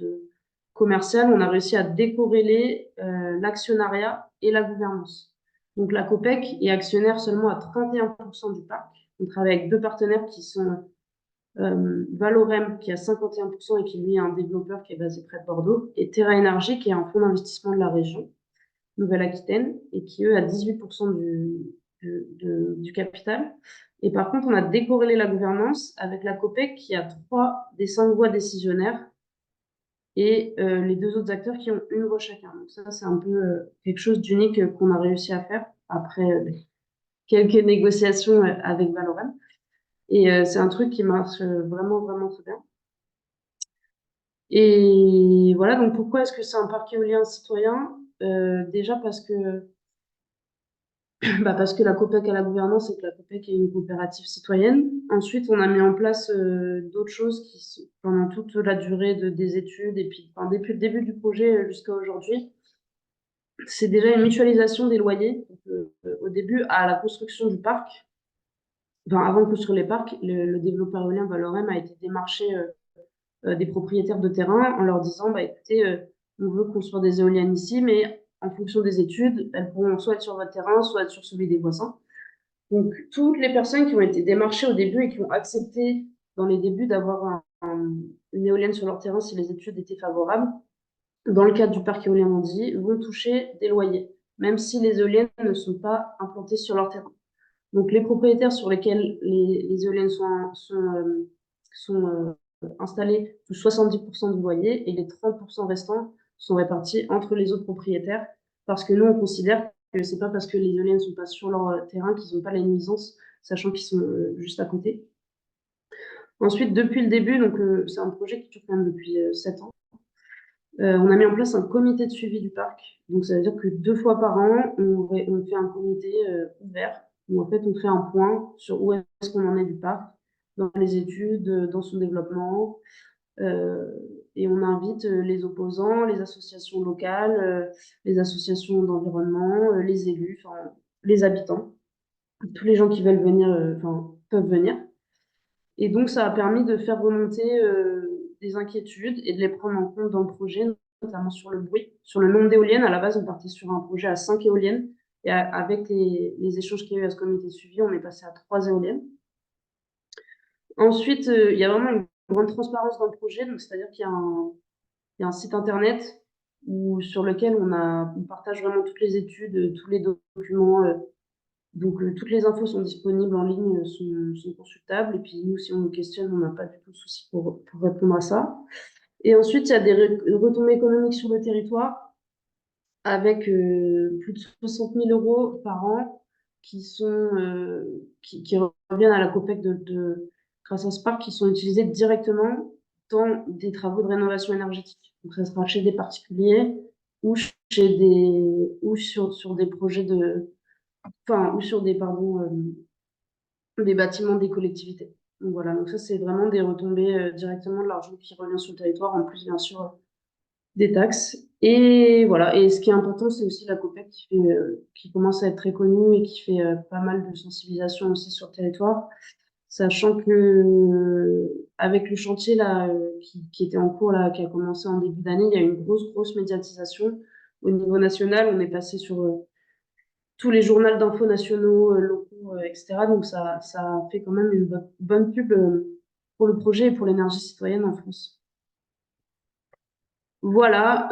commerciale, on a réussi à décorréler l'actionnariat et la gouvernance. Donc, la COPEC est actionnaire seulement à 31% du parc. On travaille avec deux partenaires qui sont Valorem qui a 51% et qui lui est un développeur qui est basé près de Bordeaux, et Terra Énergie qui est un fonds d'investissement de la région Nouvelle-Aquitaine et qui eux a 18% du capital. Et par contre, on a décorrélé la gouvernance avec la COPEC qui a 3 des 5 voix décisionnaires et les 2 autres acteurs qui ont 1 voix chacun. Donc ça, c'est un peu quelque chose d'unique qu'on a réussi à faire après quelques négociations avec Valorem. Et c'est un truc qui marche vraiment, vraiment très bien. Et voilà, donc pourquoi est-ce que c'est un parc éolien citoyen? Déjà parce que, parce que la COPEC a la gouvernance et que la COPEC est une coopérative citoyenne. Ensuite, on a mis en place d'autres choses pendant toute la durée des études et puis depuis le début du projet jusqu'à aujourd'hui. C'est déjà une mutualisation des loyers. Donc, au début, à la construction du parc, avant de construire les parcs, le développeur éolien Valorem a été démarché des propriétaires de terrain en leur disant écoutez, on veut construire des éoliennes ici, mais en fonction des études, elles pourront soit être sur votre terrain, soit être sur celui des voisins. Donc, toutes les personnes qui ont été démarchées au début et qui ont accepté dans les débuts d'avoir une éolienne sur leur terrain si les études étaient favorables, dans le cadre du parc éolien d'Andilly, vont toucher des loyers, même si les éoliennes ne sont pas implantées sur leur terrain. Donc, les propriétaires sur lesquels les éoliennes sont installés touchent 70% du loyer et les 30% restants sont répartis entre les autres propriétaires parce que nous, on considère que c'est pas parce que les éoliennes ne sont pas sur leur terrain qu'ils n'ont pas la nuisance, sachant qu'ils sont juste à côté. Ensuite, depuis le début, donc c'est un projet qui dure quand même depuis 7 ans, on a mis en place un comité de suivi du parc. Donc, ça veut dire que 2 fois par an, on fait un comité ouvert où en fait, on fait un point sur où est-ce qu'on en est du parc, dans les études, dans son développement. Et on invite les opposants, les associations locales, les associations d'environnement, les élus, les habitants. Tous les gens qui veulent venir, peuvent venir. Et donc, ça a permis de faire remonter des inquiétudes et de les prendre en compte dans le projet, notamment sur le bruit, sur le nombre d'éoliennes. À la base, on partait sur un projet à 5 éoliennes. Et avec les échanges qu'il y a eu à ce comité de suivi, on est passé à 3 éoliennes. Ensuite, il y a vraiment une grande transparence dans le projet. Donc, c'est-à-dire qu'il y a un site internet sur lequel on partage vraiment toutes les études, tous les documents. Donc, toutes les infos sont disponibles en ligne, sont consultables. Et puis, nous, si on nous questionne, on n'a pas du tout de souci pour répondre à ça. Et ensuite, il y a des retombées économiques sur le territoire avec plus de 60 000 euros par an qui reviennent à la COPEC grâce à ce parc, qui sont utilisés directement dans des travaux de rénovation énergétique. Donc, ça sera chez des particuliers ou sur des projets ou sur des bâtiments des collectivités. Donc voilà, donc ça c'est vraiment des retombées directement de l'argent qui revient sur le territoire, en plus bien sûr des taxes. Et voilà. Et ce qui est important, c'est aussi la COPEC qui commence à être très connue et qui fait pas mal de sensibilisation aussi sur le territoire. Sachant que avec le chantier là, qui était en cours, là, qui a commencé en début d'année, il y a eu une grosse médiatisation. Au niveau national, on est passé sur tous les journaux d'infos nationaux, locaux, etc. Donc ça fait quand même une bonne pub pour le projet et pour l'énergie citoyenne en France. Voilà,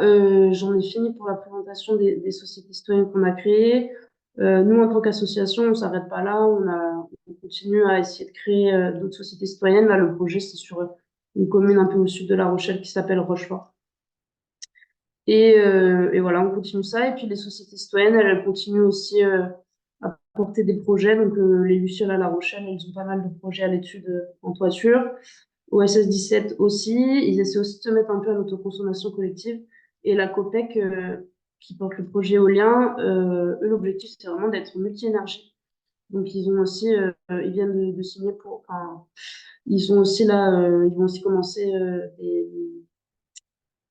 j'en ai fini pour la présentation des sociétés citoyennes qu'on a créées. Nous, en tant qu'association, on ne s'arrête pas là. On continue à essayer de créer d'autres sociétés citoyennes. Là, le projet, c'est sur une commune un peu au sud de La Rochelle qui s'appelle Rochefort. Et voilà, on continue ça. Et puis, les sociétés citoyennes, elles continuent aussi à porter des projets. Donc, les Lucioles à La Rochelle, elles ont pas mal de projets à l'étude en toiture. Au SS17 aussi, ils essaient aussi de se mettre un peu à l'autoconsommation collective. Et la COPEC, qui porte le projet éolien, eux, l'objectif, c'est vraiment d'être multi-énergie. Donc, ils ont aussi, ils viennent de signer pour, enfin, ils sont aussi là, ils vont aussi commencer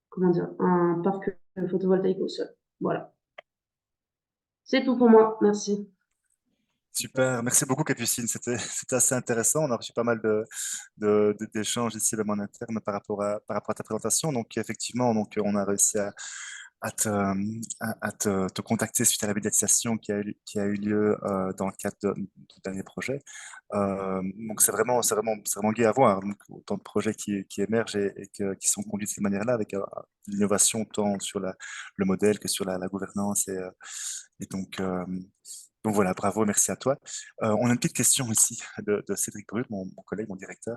comment dire, un parc photovoltaïque au sol. Voilà. C'est tout pour moi. Merci. Super, merci beaucoup Capucine, c'était assez intéressant. On a reçu pas mal d'échanges ici même en interne par rapport à ta présentation. Donc effectivement, donc on a réussi à te contacter suite à la médiatisation qui a eu lieu dans le cadre du dernier projet. Donc c'est vraiment gai à voir. Donc, autant de projets qui émergent qui sont conduits de cette manière-là, avec l'innovation tant sur le modèle que sur la gouvernance. Et donc voilà, bravo, merci à toi. On a une petite question ici de Cédric Brut, mon collègue, mon directeur,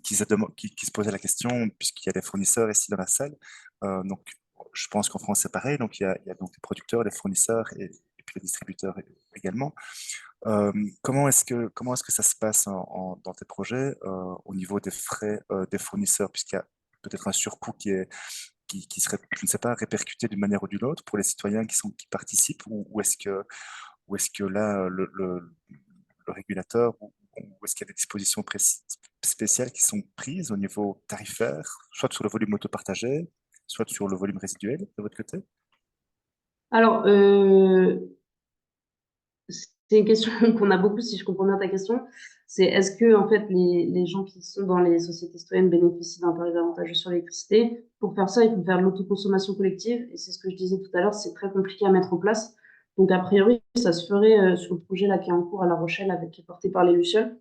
qui se posait la question, puisqu'il y a des fournisseurs ici dans la salle. Donc, je pense qu'en France, c'est pareil. Donc, il y a donc des producteurs, des fournisseurs et puis les distributeurs également. Comment est-ce que ça se passe dans tes projets au niveau des frais des fournisseurs, puisqu'il y a peut-être un surcoût qui serait, je ne sais pas, répercuté d'une manière ou d'une autre pour les citoyens qui participent, ou est-ce que là, le régulateur, ou est-ce qu'il y a des dispositions spéciales qui sont prises au niveau tarifaire, soit sur le volume autopartagé, soit sur le volume résiduel de votre côté? Alors, c'est une question qu'on a beaucoup, si je comprends bien ta question. C'est est-ce que en fait les gens qui sont dans les sociétés citoyennes bénéficient d'un tarif avantageux sur l'électricité? Pour faire ça, il faut faire de l'autoconsommation collective. Et c'est ce que je disais tout à l'heure, c'est très compliqué à mettre en place. Donc, a priori, ça se ferait sur le projet là qui est en cours à La Rochelle, qui est porté par les Lucioles.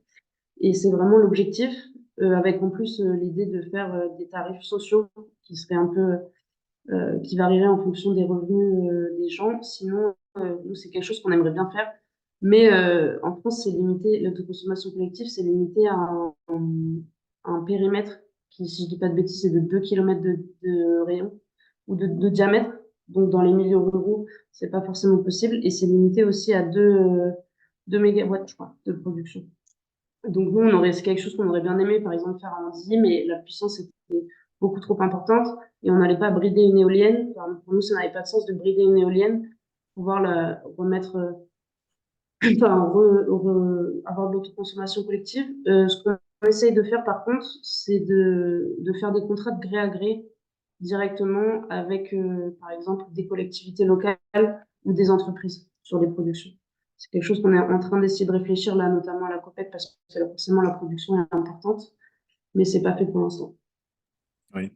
Et c'est vraiment l'objectif, avec en plus l'idée de faire des tarifs sociaux qui seraient un peu qui varieraient en fonction des revenus des gens. Sinon, nous, c'est quelque chose qu'on aimerait bien faire. Mais en France, c'est limité, l'autoconsommation collective, c'est limité à un périmètre qui, si je dis pas de bêtises, est de 2 km de rayon ou de diamètre. Donc, dans les milieux ruraux, c'est pas forcément possible. Et c'est limité aussi à 2 mégawatts, je crois, de production. Donc, nous, c'est quelque chose qu'on aurait bien aimé, par exemple, faire en Antilles, mais la puissance était beaucoup trop importante et on n'allait pas brider une éolienne. Enfin, pour nous, ça n'avait pas de sens de brider une éolienne, pouvoir la remettre, enfin, avoir de l'autoconsommation collective. Ce qu'on essaye de faire, par contre, c'est de faire des contrats de gré à gré directement avec, par exemple, des collectivités locales ou des entreprises sur les productions. C'est quelque chose qu'on est en train d'essayer de réfléchir là, notamment à la COPEC, parce que forcément la production est importante, mais c'est pas fait pour l'instant. Oui.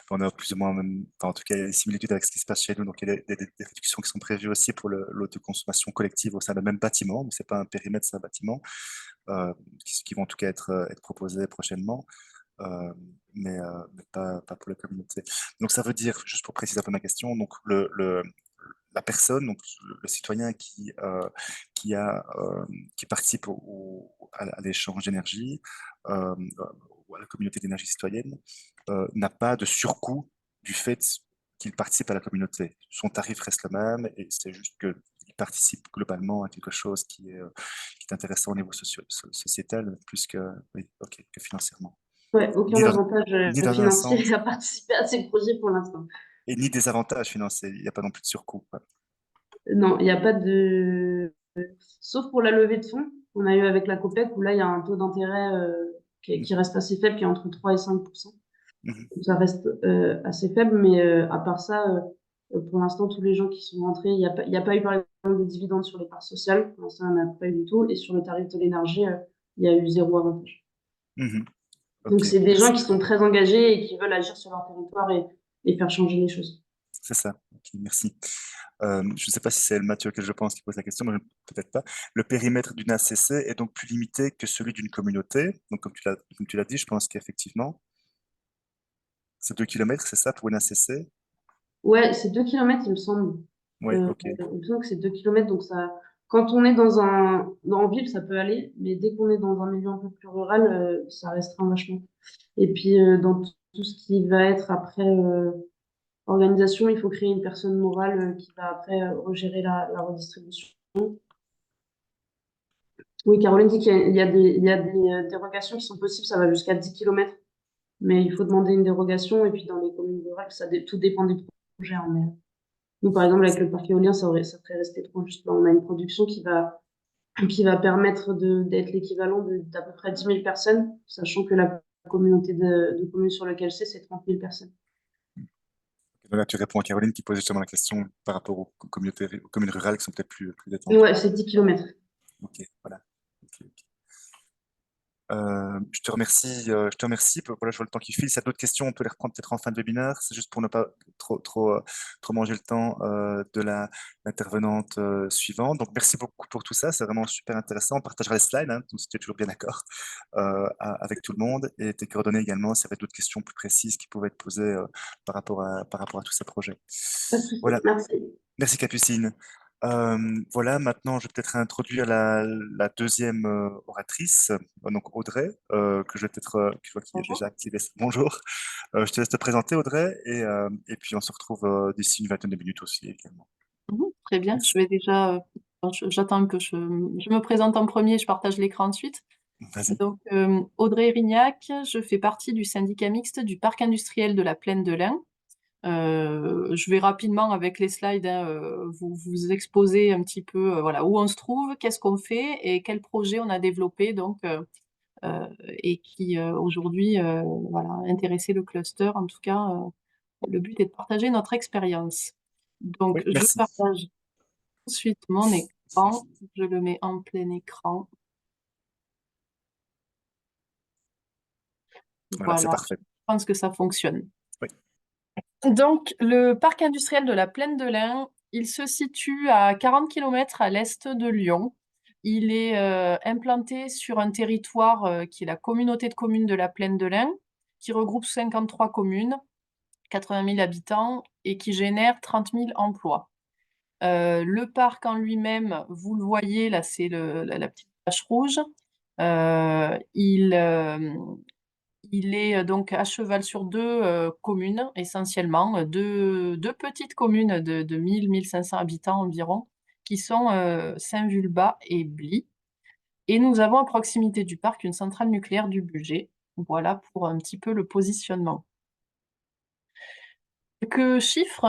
On a plus ou moins, enfin, en tout cas, il y a des similitudes avec ce qui se passe chez nous. Donc, il y a des réductions qui sont prévues aussi pour l'autoconsommation collective au sein d'un même bâtiment, mais c'est pas un périmètre, c'est un bâtiment, qui vont en tout cas être proposés prochainement, euh, mais pas pour la communauté. Donc, ça veut dire, juste pour préciser un peu ma question, donc la personne, donc le citoyen qui participe à l'échange d'énergie, ou à la communauté d'énergie citoyenne, n'a pas de surcoût du fait qu'il participe à la communauté. Son tarif reste le même et c'est juste qu'il participe globalement à quelque chose qui est intéressant au niveau sociétal, plus que, oui, ok, que financièrement. Ouais, aucun Ni dans, avantage ni dans un financier sens, à participer à ces projets pour l'instant. et ni des avantages financiers. Il n'y a pas non plus de surcoût, quoi. Non, il n'y a pas de... Sauf pour la levée de fonds qu'on a eu avec la COPEC, où là, il y a un taux d'intérêt qui reste assez faible, qui est entre 3 et 5%. Mhm. Ça reste assez faible, mais à part ça, pour l'instant, tous les gens qui sont rentrés, il n'y a pas eu par exemple de dividendes sur les parts sociales. Pour l'instant, il n'y en a pas eu du tout. Et sur le tarif de l'énergie, il y a eu 0 avantage. Mhm. Donc, Ok, c'est des gens merci. qui sont très engagés et qui veulent agir sur leur territoire et faire changer les choses. C'est ça. Ok, merci. Je ne sais pas si c'est Mathieu que je pense qui pose la question, mais peut-être pas. Le périmètre d'une ACC est donc plus limité que celui d'une communauté. Donc, comme tu l'as dit, je pense qu'effectivement, c'est 2 kilomètres, c'est ça pour une ACC? Ouais, c'est 2 kilomètres, il me semble. Oui, ok. Il me semble que c'est 2 kilomètres. Donc, ça, quand on est en ville, ça peut aller. Mais dès qu'on est dans un milieu un peu plus rural, ça restreint vachement. Et puis, dans tout ce qui va être après organisation, il faut créer une personne morale qui va après regérer la redistribution. Oui, Caroline dit qu'il y a des dérogations qui sont possibles, ça va jusqu'à 10 kilomètres. Mais il faut demander une dérogation. Et puis, dans les communes rurales, tout dépend des projets, hein, mais nous, par exemple, avec le parc éolien, ça serait resté trop juste. Là, on a une production qui va permettre d'être l'équivalent d'à peu près 10 000 personnes, sachant que la communauté de communes sur laquelle c'est 30 000 personnes. Donc là, tu réponds à Caroline qui pose justement la question par rapport aux aux communes rurales qui sont peut-être plus Et détendues. ouais, c'est 10 kilomètres. Ok, voilà. Ok, ok. Je te remercie. Voilà, je vois le temps qui file. S'il y a d'autres questions, on peut les reprendre peut-être en fin de webinaire. C'est juste pour ne pas trop manger le temps de l'intervenante suivante. Donc, merci beaucoup pour tout ça. C'est vraiment super intéressant. On partagera les slides, hein, donc si tu es toujours bien d'accord, avec tout le monde. Et tes coordonnées également, s'il y avait d'autres questions plus précises qui pouvaient être posées par rapport à tous ces projets. Pas de souci. Voilà. Merci. Merci Capucine. Voilà, maintenant je vais peut-être introduire la deuxième oratrice, donc Audrey, que je vais peut-être, que je vois qui est Bonjour. déjà activée. Bonjour. Je te laisse te présenter Audrey et puis on se retrouve d'ici une vingtaine de minutes aussi également. Très bien, Merci. je vais déjà, j'attends que je me présente en premier, je partage l'écran ensuite. Vas-y. Donc, Audrey Rignac, je fais partie du syndicat mixte du parc industriel de la Plaine de l'Ain. Je vais rapidement avec les slides, hein, vous exposer un petit peu voilà, où on se trouve, qu'est-ce qu'on fait et quel projet on a développé donc, et qui aujourd'hui voilà, intéressait le cluster. En tout cas, le but est de partager notre expérience. Donc, Oui, je merci. partage ensuite mon écran, je le mets en plein écran. Voilà, c'est Voilà, parfait. je pense que ça fonctionne. Oui. Donc, le parc industriel de la Plaine de l'Ain, il se situe à 40 km à l'est de Lyon. Il est implanté sur un territoire qui est la communauté de communes de la Plaine de l'Ain, qui regroupe 53 communes, 80 000 habitants et qui génère 30 000 emplois. Le parc en lui-même, vous le voyez, là, c'est la petite tache rouge. Il est donc à cheval sur deux communes, essentiellement, deux petites communes de 1 500 habitants environ, qui sont Saint-Vulbas et Bly. Et nous avons à proximité du parc une centrale nucléaire du budget. Voilà pour un petit peu le positionnement. Quelques chiffres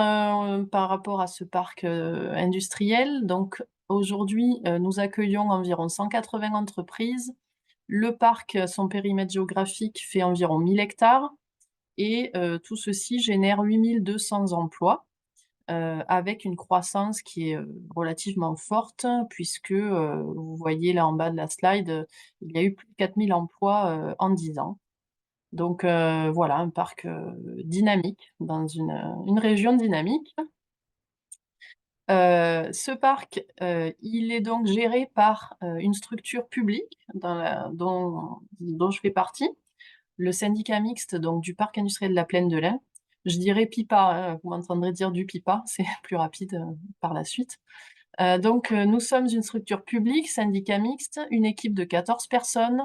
par rapport à ce parc industriel. Donc aujourd'hui, nous accueillons environ 180 entreprises. Le parc, son périmètre géographique fait environ 1000 hectares et tout ceci génère 8200 emplois avec une croissance qui est relativement forte puisque vous voyez là en bas de la slide, il y a eu plus de 4000 emplois en 10 ans. Donc voilà, un parc dynamique dans une région dynamique. Ce parc, il est donc géré par une structure publique dont je fais partie, le syndicat mixte donc, du parc industriel de la Plaine de l'Ain. Je dirais PIPA, hein, vous m'entendrez dire du PIPA, c'est plus rapide par la suite. Donc nous sommes une structure publique, syndicat mixte, une équipe de 14 personnes.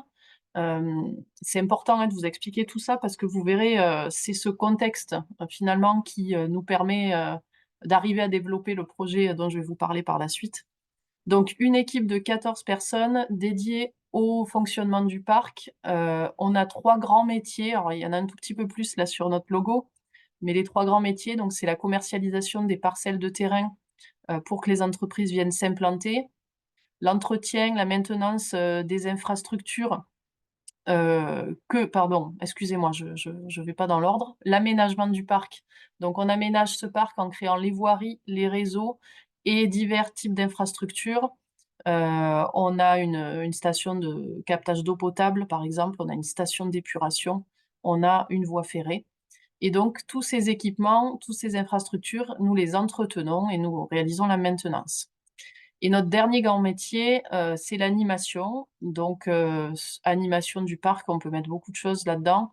C'est important hein, de vous expliquer tout ça parce que vous verrez, c'est ce contexte finalement qui nous permet d'arriver à développer le projet dont je vais vous parler par la suite. Donc une équipe de 14 personnes dédiée au fonctionnement du parc. On a 3 grands métiers, alors il y en a un tout petit peu plus là sur notre logo, mais les 3 grands métiers, donc c'est la commercialisation des parcelles de terrain pour que les entreprises viennent s'implanter, l'entretien, la maintenance des infrastructures pardon, excusez-moi, je vais pas dans l'ordre, l'aménagement du parc. Donc on aménage ce parc en créant les voiries, les réseaux et divers types d'infrastructures. On a une station de captage d'eau potable, par exemple, on a une station d'épuration, on a une voie ferrée. Et donc tous ces équipements, toutes ces infrastructures, nous les entretenons et nous réalisons la maintenance. Et notre dernier grand métier, c'est l'animation. Donc, animation du parc, on peut mettre beaucoup de choses là-dedans.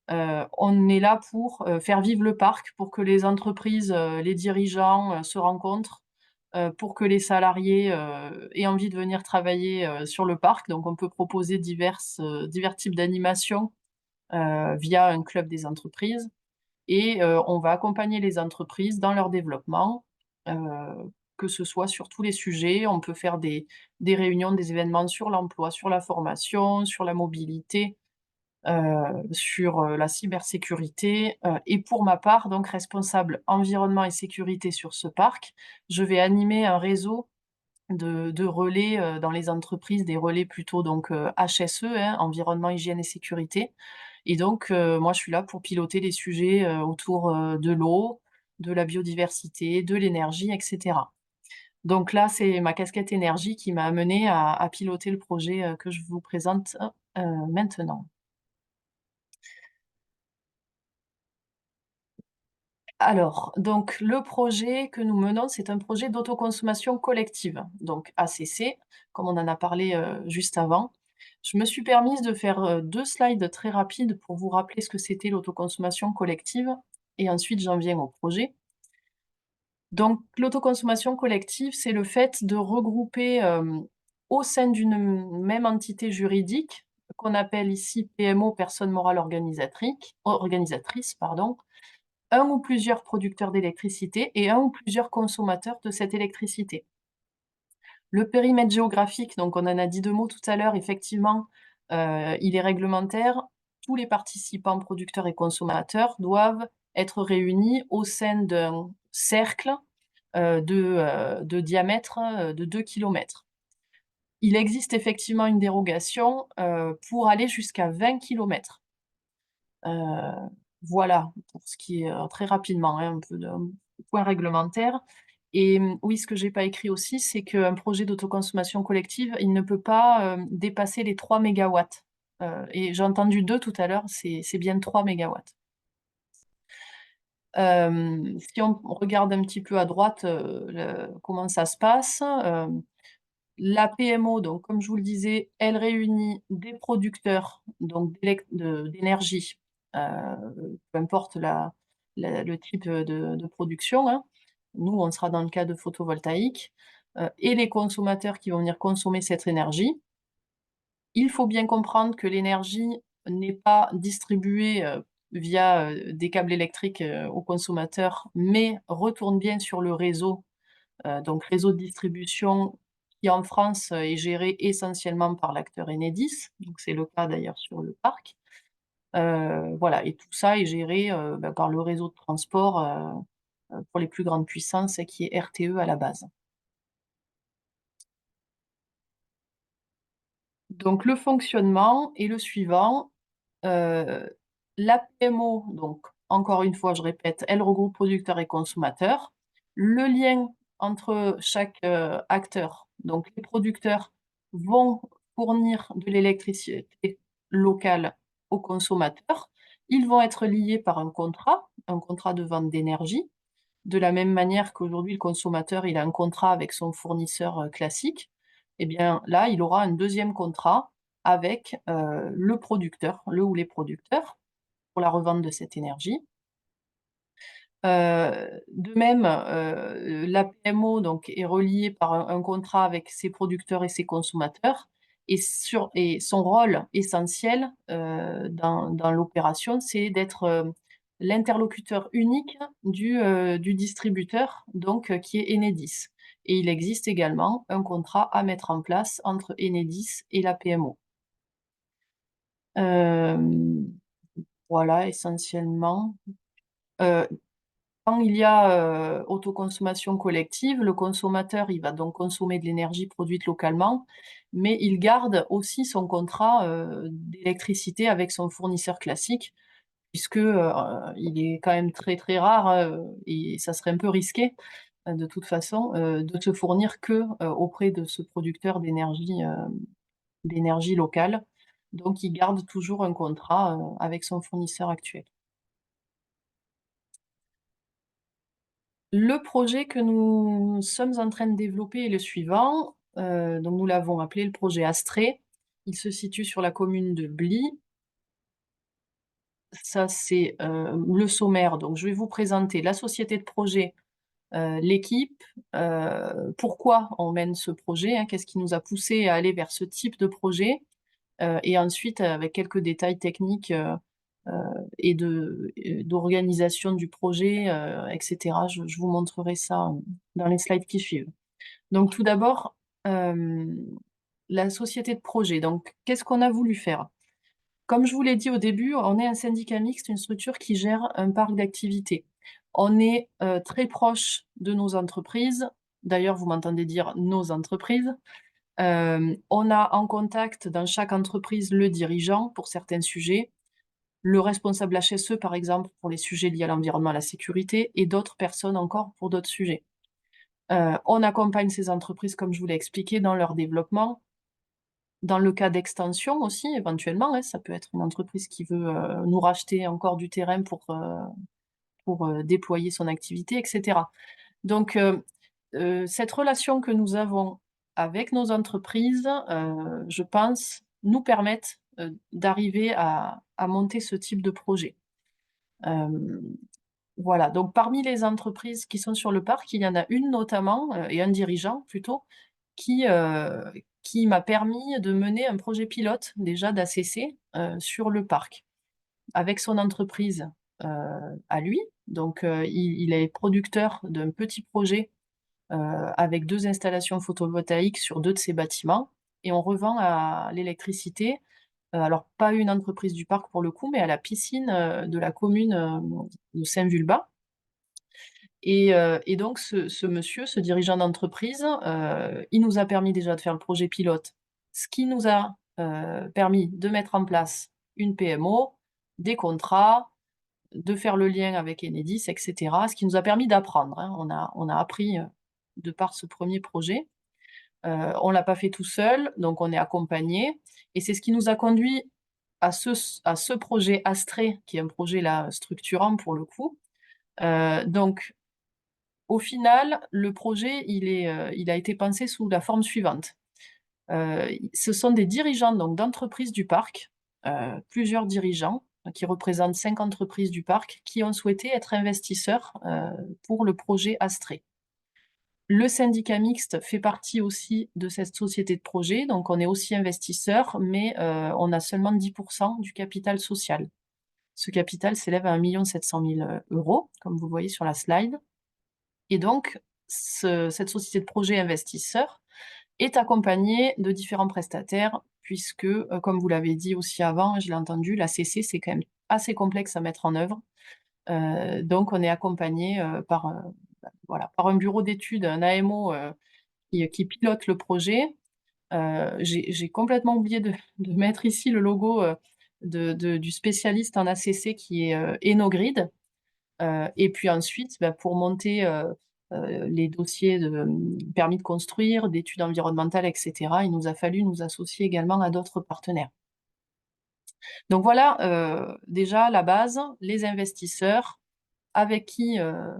On est là pour faire vivre le parc, pour que les entreprises, les dirigeants se rencontrent, pour que les salariés aient envie de venir travailler sur le parc. Donc, on peut proposer divers types d'animation via un club des entreprises. Et on va accompagner les entreprises dans leur développement, que ce soit sur tous les sujets. On peut faire des réunions, des événements sur l'emploi, sur la formation, sur la mobilité, sur la cybersécurité. Et pour ma part, donc responsable environnement et sécurité sur ce parc, je vais animer un réseau de relais dans les entreprises, des relais plutôt donc HSE, hein, environnement, hygiène et sécurité. Et donc, moi, je suis là pour piloter les sujets autour de l'eau, de la biodiversité, de l'énergie, etc. Donc là, c'est ma casquette énergie qui m'a amenée à piloter le projet que je vous présente maintenant. Alors, donc le projet que nous menons, c'est un projet d'autoconsommation collective, donc ACC, comme on en a parlé juste avant. Je me suis permise de faire 2 slides très rapides pour vous rappeler ce que c'était l'autoconsommation collective et ensuite j'en viens au projet. Donc l'autoconsommation collective, c'est le fait de regrouper, au sein d'une même entité juridique, qu'on appelle ici PMO, personne morale organisatrice, pardon, un ou plusieurs producteurs d'électricité et un ou plusieurs consommateurs de cette électricité. Le périmètre géographique, donc on en a dit 2 mots tout à l'heure, effectivement, il est réglementaire. Tous les participants, producteurs et consommateurs, doivent être réunis au sein d'un cercle, de diamètre, de 2 kilomètres. Il existe effectivement une dérogation, pour aller jusqu'à 20 kilomètres. Voilà, pour ce qui est, très rapidement, hein, un peu de point réglementaire. Et oui, ce que j'ai pas écrit aussi, c'est qu'un projet d'autoconsommation collective, il ne peut pas, dépasser les 3 mégawatts. Et j'ai entendu 2 tout à l'heure, c'est bien 3 mégawatts. Si on regarde un petit peu à droite, comment ça se passe, la PMO, donc comme je vous le disais, elle réunit des producteurs donc d'énergie, peu importe le type de production, hein. Nous, on sera dans le cas de photovoltaïque, et les consommateurs qui vont venir consommer cette énergie. Il faut bien comprendre que l'énergie n'est pas distribuée, via, des câbles électriques, aux consommateurs, mais retourne bien sur le réseau, donc réseau de distribution qui en France, est géré essentiellement par l'acteur Enedis, donc c'est le cas d'ailleurs sur le parc. Voilà, et tout ça est géré, par le réseau de transport, pour les plus grandes puissances qui est RTE à la base. Donc le fonctionnement est le suivant, la PMO, donc encore une fois, je répète, elle regroupe producteurs et consommateurs. Le lien entre chaque, acteur, donc les producteurs vont fournir de l'électricité locale aux consommateurs. Ils vont être liés par un contrat de vente d'énergie. De la même manière qu'aujourd'hui, le consommateur, il a un contrat avec son fournisseur, classique, et bien là, il aura un deuxième contrat avec, le producteur, le ou les producteurs, pour la revente de cette énergie. De même, la PMO donc est reliée par un contrat avec ses producteurs et ses consommateurs et son rôle essentiel, dans l'opération, c'est d'être, l'interlocuteur unique du distributeur donc qui est Enedis, et il existe également un contrat à mettre en place entre Enedis et la PMO. Voilà essentiellement. Heu Quand il y a autoconsommation collective, le consommateur, il va donc consommer de l'énergie produite localement, mais il garde aussi son contrat d'électricité avec son fournisseur classique, puisque il est quand même très très rare et ça serait un peu risqué de toute façon de se fournir que auprès de ce producteur d'énergie locale. Donc il garde toujours un contrat avec son fournisseur actuel. Le projet que nous sommes en train de développer est le suivant. Donc nous l'avons appelé le projet Astrée. Il se situe sur la commune de Bly. Ça, c'est le sommaire. Donc je vais vous présenter la société de projet, l'équipe, pourquoi on mène ce projet, hein, qu'est-ce qui nous a poussé à aller vers ce type de projet, et ensuite avec quelques détails techniques et d'organisation du projet, etc. Je vous montrerai ça dans les slides qui suivent. Donc tout d'abord, la société de projet. Donc qu'est-ce qu'on a voulu faire? Comme je vous l'ai dit au début, on est un syndicat mixte, une structure qui gère un parc d'activités. On est très proche de nos entreprises. D'ailleurs, vous m'entendez dire nos entreprises. On a en contact dans chaque entreprise le dirigeant pour certains sujets, le responsable HSE par exemple pour les sujets liés à l'environnement, à la sécurité, et d'autres personnes encore pour d'autres sujets. On accompagne ces entreprises, comme je vous l'ai expliqué, dans leur développement. Dans le cas d'extension aussi, éventuellement, hein, ça peut être une entreprise qui veut nous racheter encore du terrain pour déployer son activité, etc. Donc, cette relation que nous avons avec nos entreprises, je pense, nous permettent d'arriver à monter ce type de projet. Voilà, donc parmi les entreprises qui sont sur le parc, il y en a une notamment, et un dirigeant plutôt, qui m'a permis de mener un projet pilote déjà d'ACC sur le parc avec son entreprise à lui. Donc il est producteur d'un petit projet avec 2 installations photovoltaïques sur 2 de ses bâtiments et on revend à l'électricité, alors pas une entreprise du parc pour le coup, mais à la piscine de la commune de Saint-Vulbas. Et donc ce monsieur, ce dirigeant d'entreprise, il nous a permis déjà de faire le projet pilote, ce qui nous a permis de mettre en place une PMO, des contrats, de faire le lien avec Enedis, etc. Ce qui nous a permis d'apprendre, hein. On a appris de par ce premier projet. On l'a pas fait tout seul, donc on est accompagné. Et c'est ce qui nous a conduit à ce projet Astrée, qui est un projet là structurant pour le coup. Donc au final, le projet, il a été pensé sous la forme suivante. Ce sont des dirigeants donc d'entreprises du parc, plusieurs dirigeants qui représentent 5 entreprises du parc qui ont souhaité être investisseurs pour le projet Astrée. Le syndicat mixte fait partie aussi de cette société de projet, donc on est aussi investisseur, mais on a seulement 10% du capital social. Ce capital s'élève à 1 700 000 €, comme vous le voyez sur la slide. Et donc, cette société de projet investisseur est accompagnée de différents prestataires, puisque, comme vous l'avez dit aussi avant, je l'ai entendu, la CC, c'est quand même assez complexe à mettre en œuvre. Donc, on est accompagné par un bureau d'études, un AMO qui pilote le projet. J'ai complètement oublié de mettre ici le logo du spécialiste en ACC qui est Enogrid. Et puis ensuite, pour monter les dossiers de permis de construire, d'études environnementales, etc., il nous a fallu nous associer également à d'autres partenaires. Donc voilà, déjà la base, les investisseurs avec qui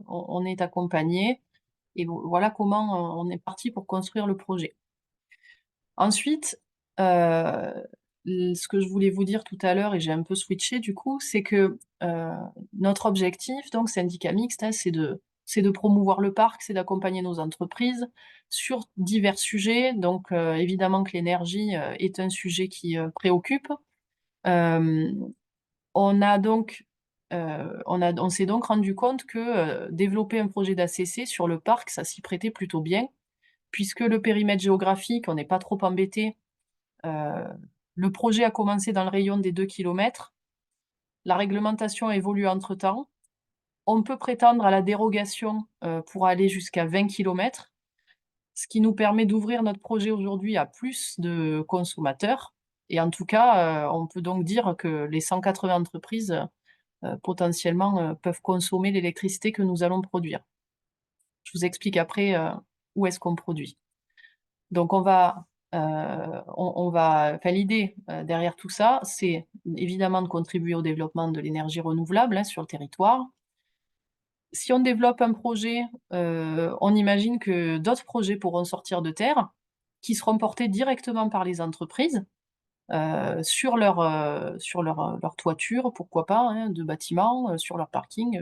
on est accompagné, et voilà comment on est parti pour construire le projet. Ensuite, ce que je voulais vous dire tout à l'heure, et j'ai un peu switché du coup, c'est que notre objectif, donc syndicat mixte, hein, c'est de promouvoir le parc, c'est d'accompagner nos entreprises sur divers sujets. Donc évidemment que l'énergie est un sujet qui préoccupe. On s'est donc rendu compte que développer un projet d'ACC sur le parc, ça s'y prêtait plutôt bien, puisque le périmètre géographique, on n'est pas trop embêté. Le projet a commencé dans le rayon des 2 km. La réglementation a évolué entre-temps. On peut prétendre à la dérogation pour aller jusqu'à 20 km, ce qui nous permet d'ouvrir notre projet aujourd'hui à plus de consommateurs. Et en tout cas, on peut donc dire que les 180 entreprises potentiellement peuvent consommer l'électricité que nous allons produire. Je vous explique après où est-ce qu'on produit. Donc enfin, l'idée derrière tout ça, c'est évidemment de contribuer au développement de l'énergie renouvelable sur le territoire. Si on développe un projet, on imagine que d'autres projets pourront sortir de terre, qui seront portés directement par les entreprises sur leur toiture, pourquoi pas, hein, de bâtiments, sur leur parking,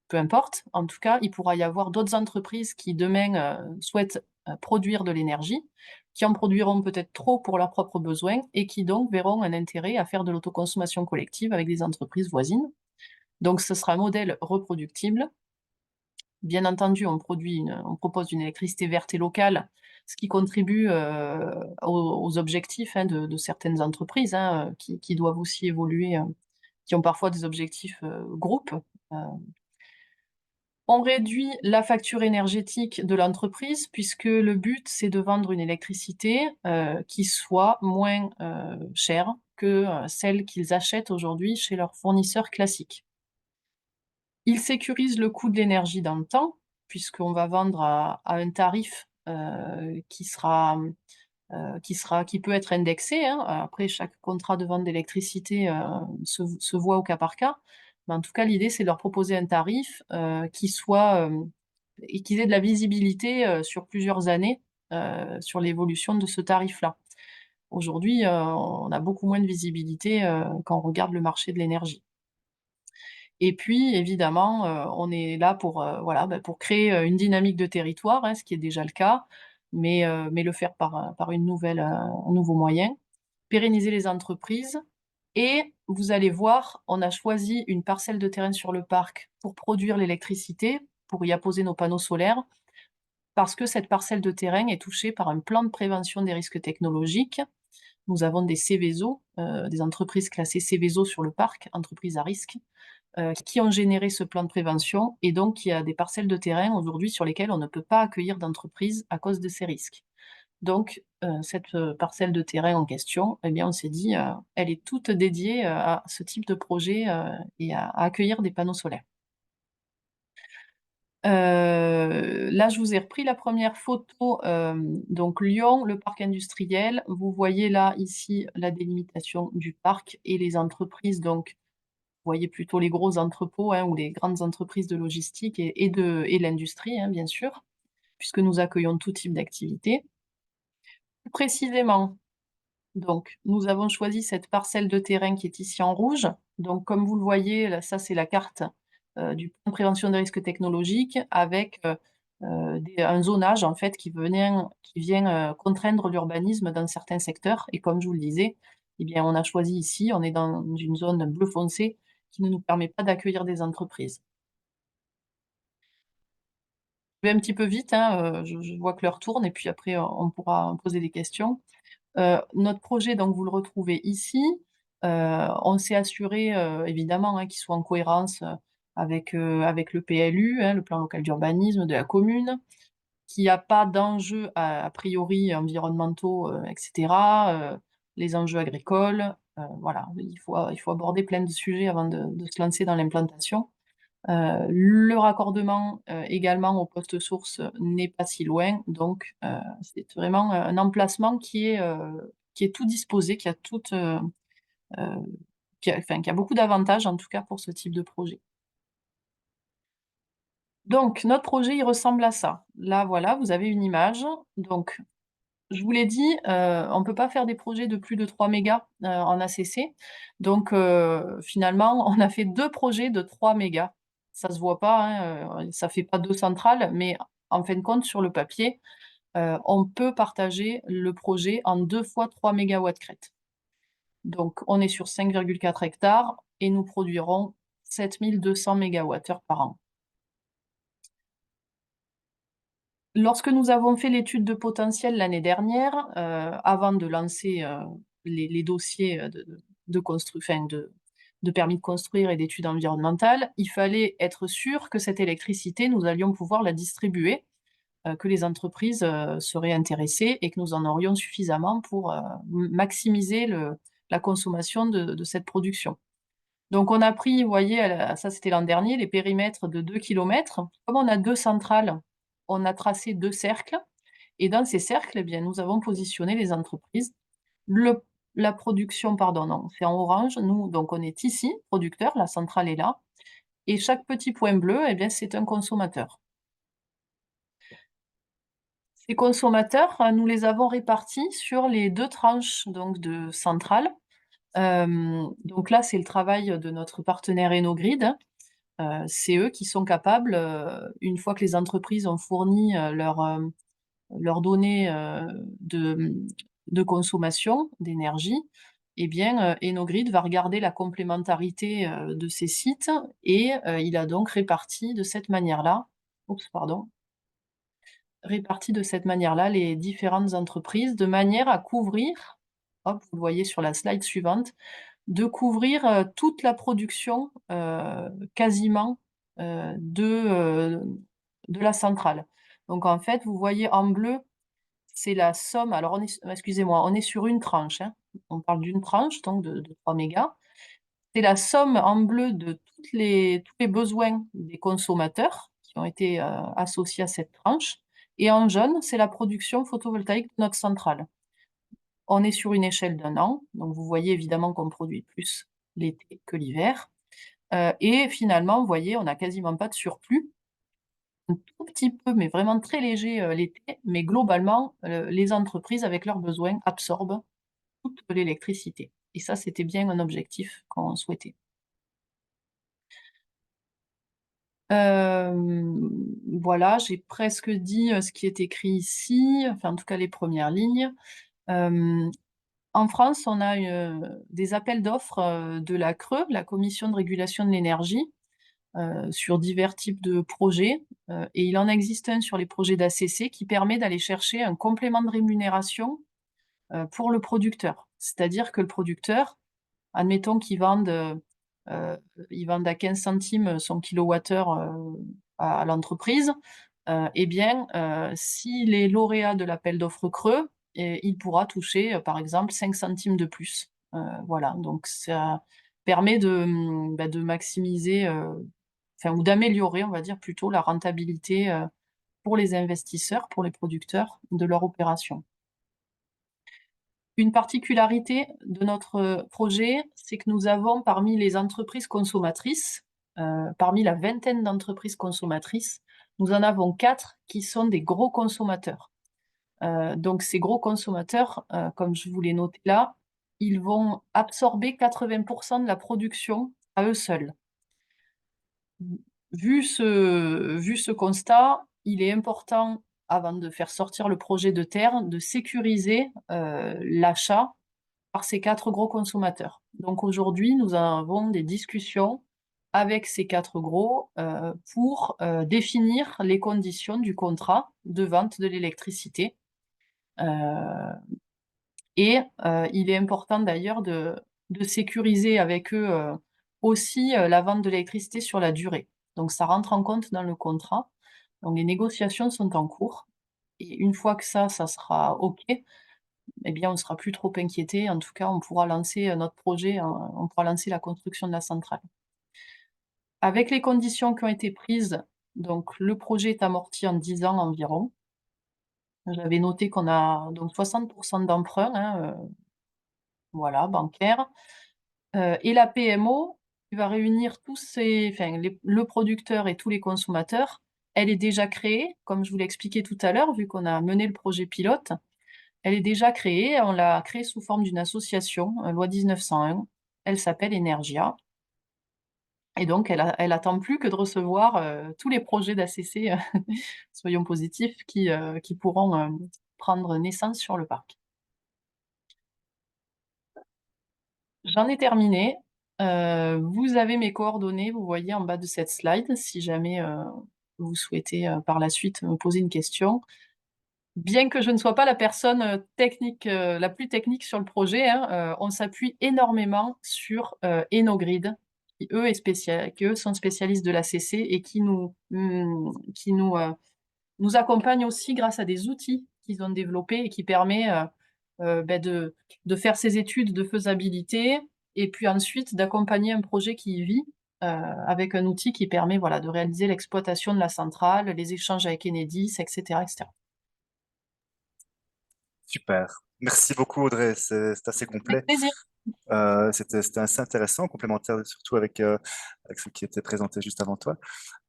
peu importe. En tout cas, il pourra y avoir d'autres entreprises qui demain souhaitent produire de l'énergie, qui en produiront peut-être trop pour leurs propres besoins et qui donc verront un intérêt à faire de l'autoconsommation collective avec des entreprises voisines. Donc ce sera un modèle reproductible. Bien entendu, on propose une électricité verte et locale, ce qui contribue aux objectifs de certaines entreprises qui doivent aussi évoluer, qui ont parfois des objectifs groupes. On réduit la facture énergétique de l'entreprise puisque le but, c'est de vendre une électricité qui soit moins chère que celle qu'ils achètent aujourd'hui chez leurs fournisseurs classiques. Ils sécurisent le coût de l'énergie dans le temps, puisqu'on va vendre à un tarif qui peut être indexé, hein. Après, chaque contrat de vente d'électricité se voit au cas par cas. Mais en tout cas, l'idée, c'est de leur proposer un tarif qui soit et qu'ils aient de la visibilité sur plusieurs années sur l'évolution de ce tarif-là. Aujourd'hui, on a beaucoup moins de visibilité quand on regarde le marché de l'énergie. Et puis évidemment, on est là pour, pour créer, une dynamique de territoire, hein, ce qui est déjà le cas, mais le faire par un nouveau moyen. Pérenniser les entreprises et vous allez voir, on a choisi une parcelle de terrain sur le parc pour produire l'électricité, pour y apposer nos panneaux solaires, parce que cette parcelle de terrain est touchée par un plan de prévention des risques technologiques. Nous avons des Céveso, des entreprises classées Céveso sur le parc, entreprises à risque, qui ont généré ce plan de prévention et donc il y a des parcelles de terrain aujourd'hui sur lesquelles on ne peut pas accueillir d'entreprise à cause de ces risques. Donc cette parcelle de terrain en question, eh bien on s'est dit, elle est toute dédiée à ce type de projet et à accueillir des panneaux solaires. Là, je vous ai repris la première photo, donc Lyon, le parc industriel. Vous voyez là, ici, la délimitation du parc et les entreprises, donc vous voyez plutôt les gros entrepôts ou les grandes entreprises de logistique et l'industrie, hein, bien sûr, puisque nous accueillons tout type d'activité. Plus précisément, donc, nous avons choisi cette parcelle de terrain qui est ici en rouge. Donc, comme vous le voyez, là, ça c'est la carte du plan de prévention des risques technologiques avec un zonage en fait qui vient contraindre l'urbanisme dans certains secteurs. Et comme je vous le disais, eh bien, on a choisi ici, on est dans une zone bleu foncé qui ne nous permet pas d'accueillir des entreprises. Je vais un petit peu vite, hein, je vois que l'heure tourne et puis après on pourra poser des questions. Notre projet, donc vous le retrouvez ici. On s'est assuré évidemment qu'il soit en cohérence avec le PLU, hein, le plan local d'urbanisme de la commune, qu'il n'y a pas d'enjeux a priori environnementaux, etc., les enjeux agricoles. Voilà, il faut aborder plein de sujets avant de se lancer dans l'implantation. Le raccordement également au poste source n'est pas si loin, donc c'est vraiment un emplacement qui est tout disposé, qui a beaucoup d'avantages en tout cas pour ce type de projet. Donc notre projet, il ressemble à ça. Là, voilà, vous avez une image. Donc, je vous l'ai dit, on ne peut pas faire des projets de plus de 3 mégas en ACC. Donc, finalement, on a fait 2 projets de 3 mégas. Ça se voit pas, hein, ça fait pas 2 centrales, mais en fin de compte, sur le papier, on peut partager le projet en 2 fois 3 mégawatts crête. Donc, on est sur 5,4 hectares et nous produirons 7200 mégawattheures par an. Lorsque nous avons fait l'étude de potentiel l'année dernière, de lancer les dossiers de de permis de construire et d'études environnementales, il fallait être sûr que cette électricité, nous allions pouvoir la distribuer, que les entreprises seraient intéressées et que nous en aurions suffisamment pour maximiser la consommation de cette production. Donc on a pris, vous voyez, ça c'était l'an dernier, les périmètres de 2 kilomètres. Comme on a 2 centrales, on a tracé 2 cercles et dans ces cercles, eh bien, nous avons positionné les entreprises. La production, pardon, non, c'est en orange. Nous, donc on est ici, producteur, la centrale est là et chaque petit point bleu, eh bien, c'est un consommateur. Ces consommateurs, nous les avons répartis sur les 2 tranches donc de centrales. Donc là, c'est le travail de notre partenaire Enogrid. C'est eux qui sont capables, une fois que les entreprises ont fourni, leurs données, de consommation d'énergie, eh bien, Enogrid va regarder la complémentarité, de ces sites et il a donc réparti de cette manière-là les différentes entreprises de manière à couvrir, hop, vous le voyez sur la slide suivante, de couvrir, toute la production, quasiment, de la centrale. Donc en fait, vous voyez en bleu, c'est la somme alors excusez-moi, on est sur une tranche, hein. On parle d'une tranche donc de 3 mégas. C'est la somme en bleu de tous les besoins des consommateurs qui ont été, associés à cette tranche et en jaune, c'est la production photovoltaïque de notre centrale. On est sur une échelle d'1 an, donc vous voyez évidemment qu'on produit plus l'été que l'hiver. Et finalement, vous voyez, on n'a quasiment pas de surplus. Un tout petit peu, mais vraiment très léger, l'été, mais globalement, les entreprises, avec leurs besoins, absorbent toute l'électricité. Et ça, c'était bien un objectif qu'on souhaitait. Voilà, j'ai presque dit, ce qui est écrit ici, enfin en tout cas les premières lignes. En France, on a des appels d'offres, de la CRE, la Commission de régulation de l'énergie, sur divers types de projets, et il en existe un sur les projets d'ACC qui permet d'aller chercher un complément de rémunération, pour le producteur. C'est-à-dire que le producteur, admettons qu'il vende, il vende à 15 centimes son kilowattheure, à l'entreprise, eh bien, s'il est lauréat de l'appel d'offres creux, il pourra toucher, par exemple 5 centimes de plus. Voilà, donc ça permet de maximiser, enfin ou d'améliorer, on va dire plutôt, la rentabilité, pour les investisseurs, pour les producteurs de leur opération. Une particularité de notre projet, c'est que nous avons parmi les entreprises consommatrices, parmi la vingtaine d'entreprises consommatrices, nous en avons 4 qui sont des gros consommateurs. Donc ces gros consommateurs, comme je vous l'ai noté là, ils vont absorber 80% de la production à eux seuls. Vu ce constat, il est important, avant de faire sortir le projet de terre, de sécuriser, l'achat par ces 4 gros consommateurs. Donc aujourd'hui, nous avons des discussions avec ces 4 gros, pour, définir les conditions du contrat de vente de l'électricité. Et il est important d'ailleurs de sécuriser avec eux, aussi, la vente de l'électricité sur la durée. Donc ça rentre en compte dans le contrat. Donc les négociations sont en cours et une fois que ça sera OK, eh bien, on ne sera plus trop inquiétés. En tout cas, on pourra lancer, notre projet, on pourra lancer la construction de la centrale. Avec les conditions qui ont été prises, donc le projet est amorti en 10 ans environ. J'avais noté qu'on a donc 60% d'emprunt, hein, voilà, bancaire. Et la PMO, qui va réunir le producteur et tous les consommateurs, elle est déjà créée, comme je vous l'ai expliqué tout à l'heure, vu qu'on a mené le projet pilote. Elle est déjà créée, on l'a créée sous forme d'une association, loi 1901. Elle s'appelle Energia et donc elle attend plus que de recevoir, tous les projets d'ACC, soyons positifs, qui pourront, prendre naissance sur le parc. J'en ai terminé. Vous avez mes coordonnées, vous voyez en bas de cette slide, si jamais, vous souhaitez, par la suite me poser une question. bien que je ne sois pas la personne technique, la plus technique sur le projet, hein, on s'appuie énormément sur Enogrid, qui eux sont spécialistes de la CC et qui nous accompagnent aussi grâce à des outils qu'ils ont développés et qui permet ben, de faire ces études de faisabilité et puis ensuite d'accompagner un projet qui y vit avec un outil qui permet voilà, de réaliser l'exploitation de la centrale, les échanges avec Enedis, etc., etc. Super. Merci beaucoup, Audrey. C'est assez Avec complet. plaisir. C'était assez intéressant, complémentaire surtout avec ce qui était présenté juste avant toi.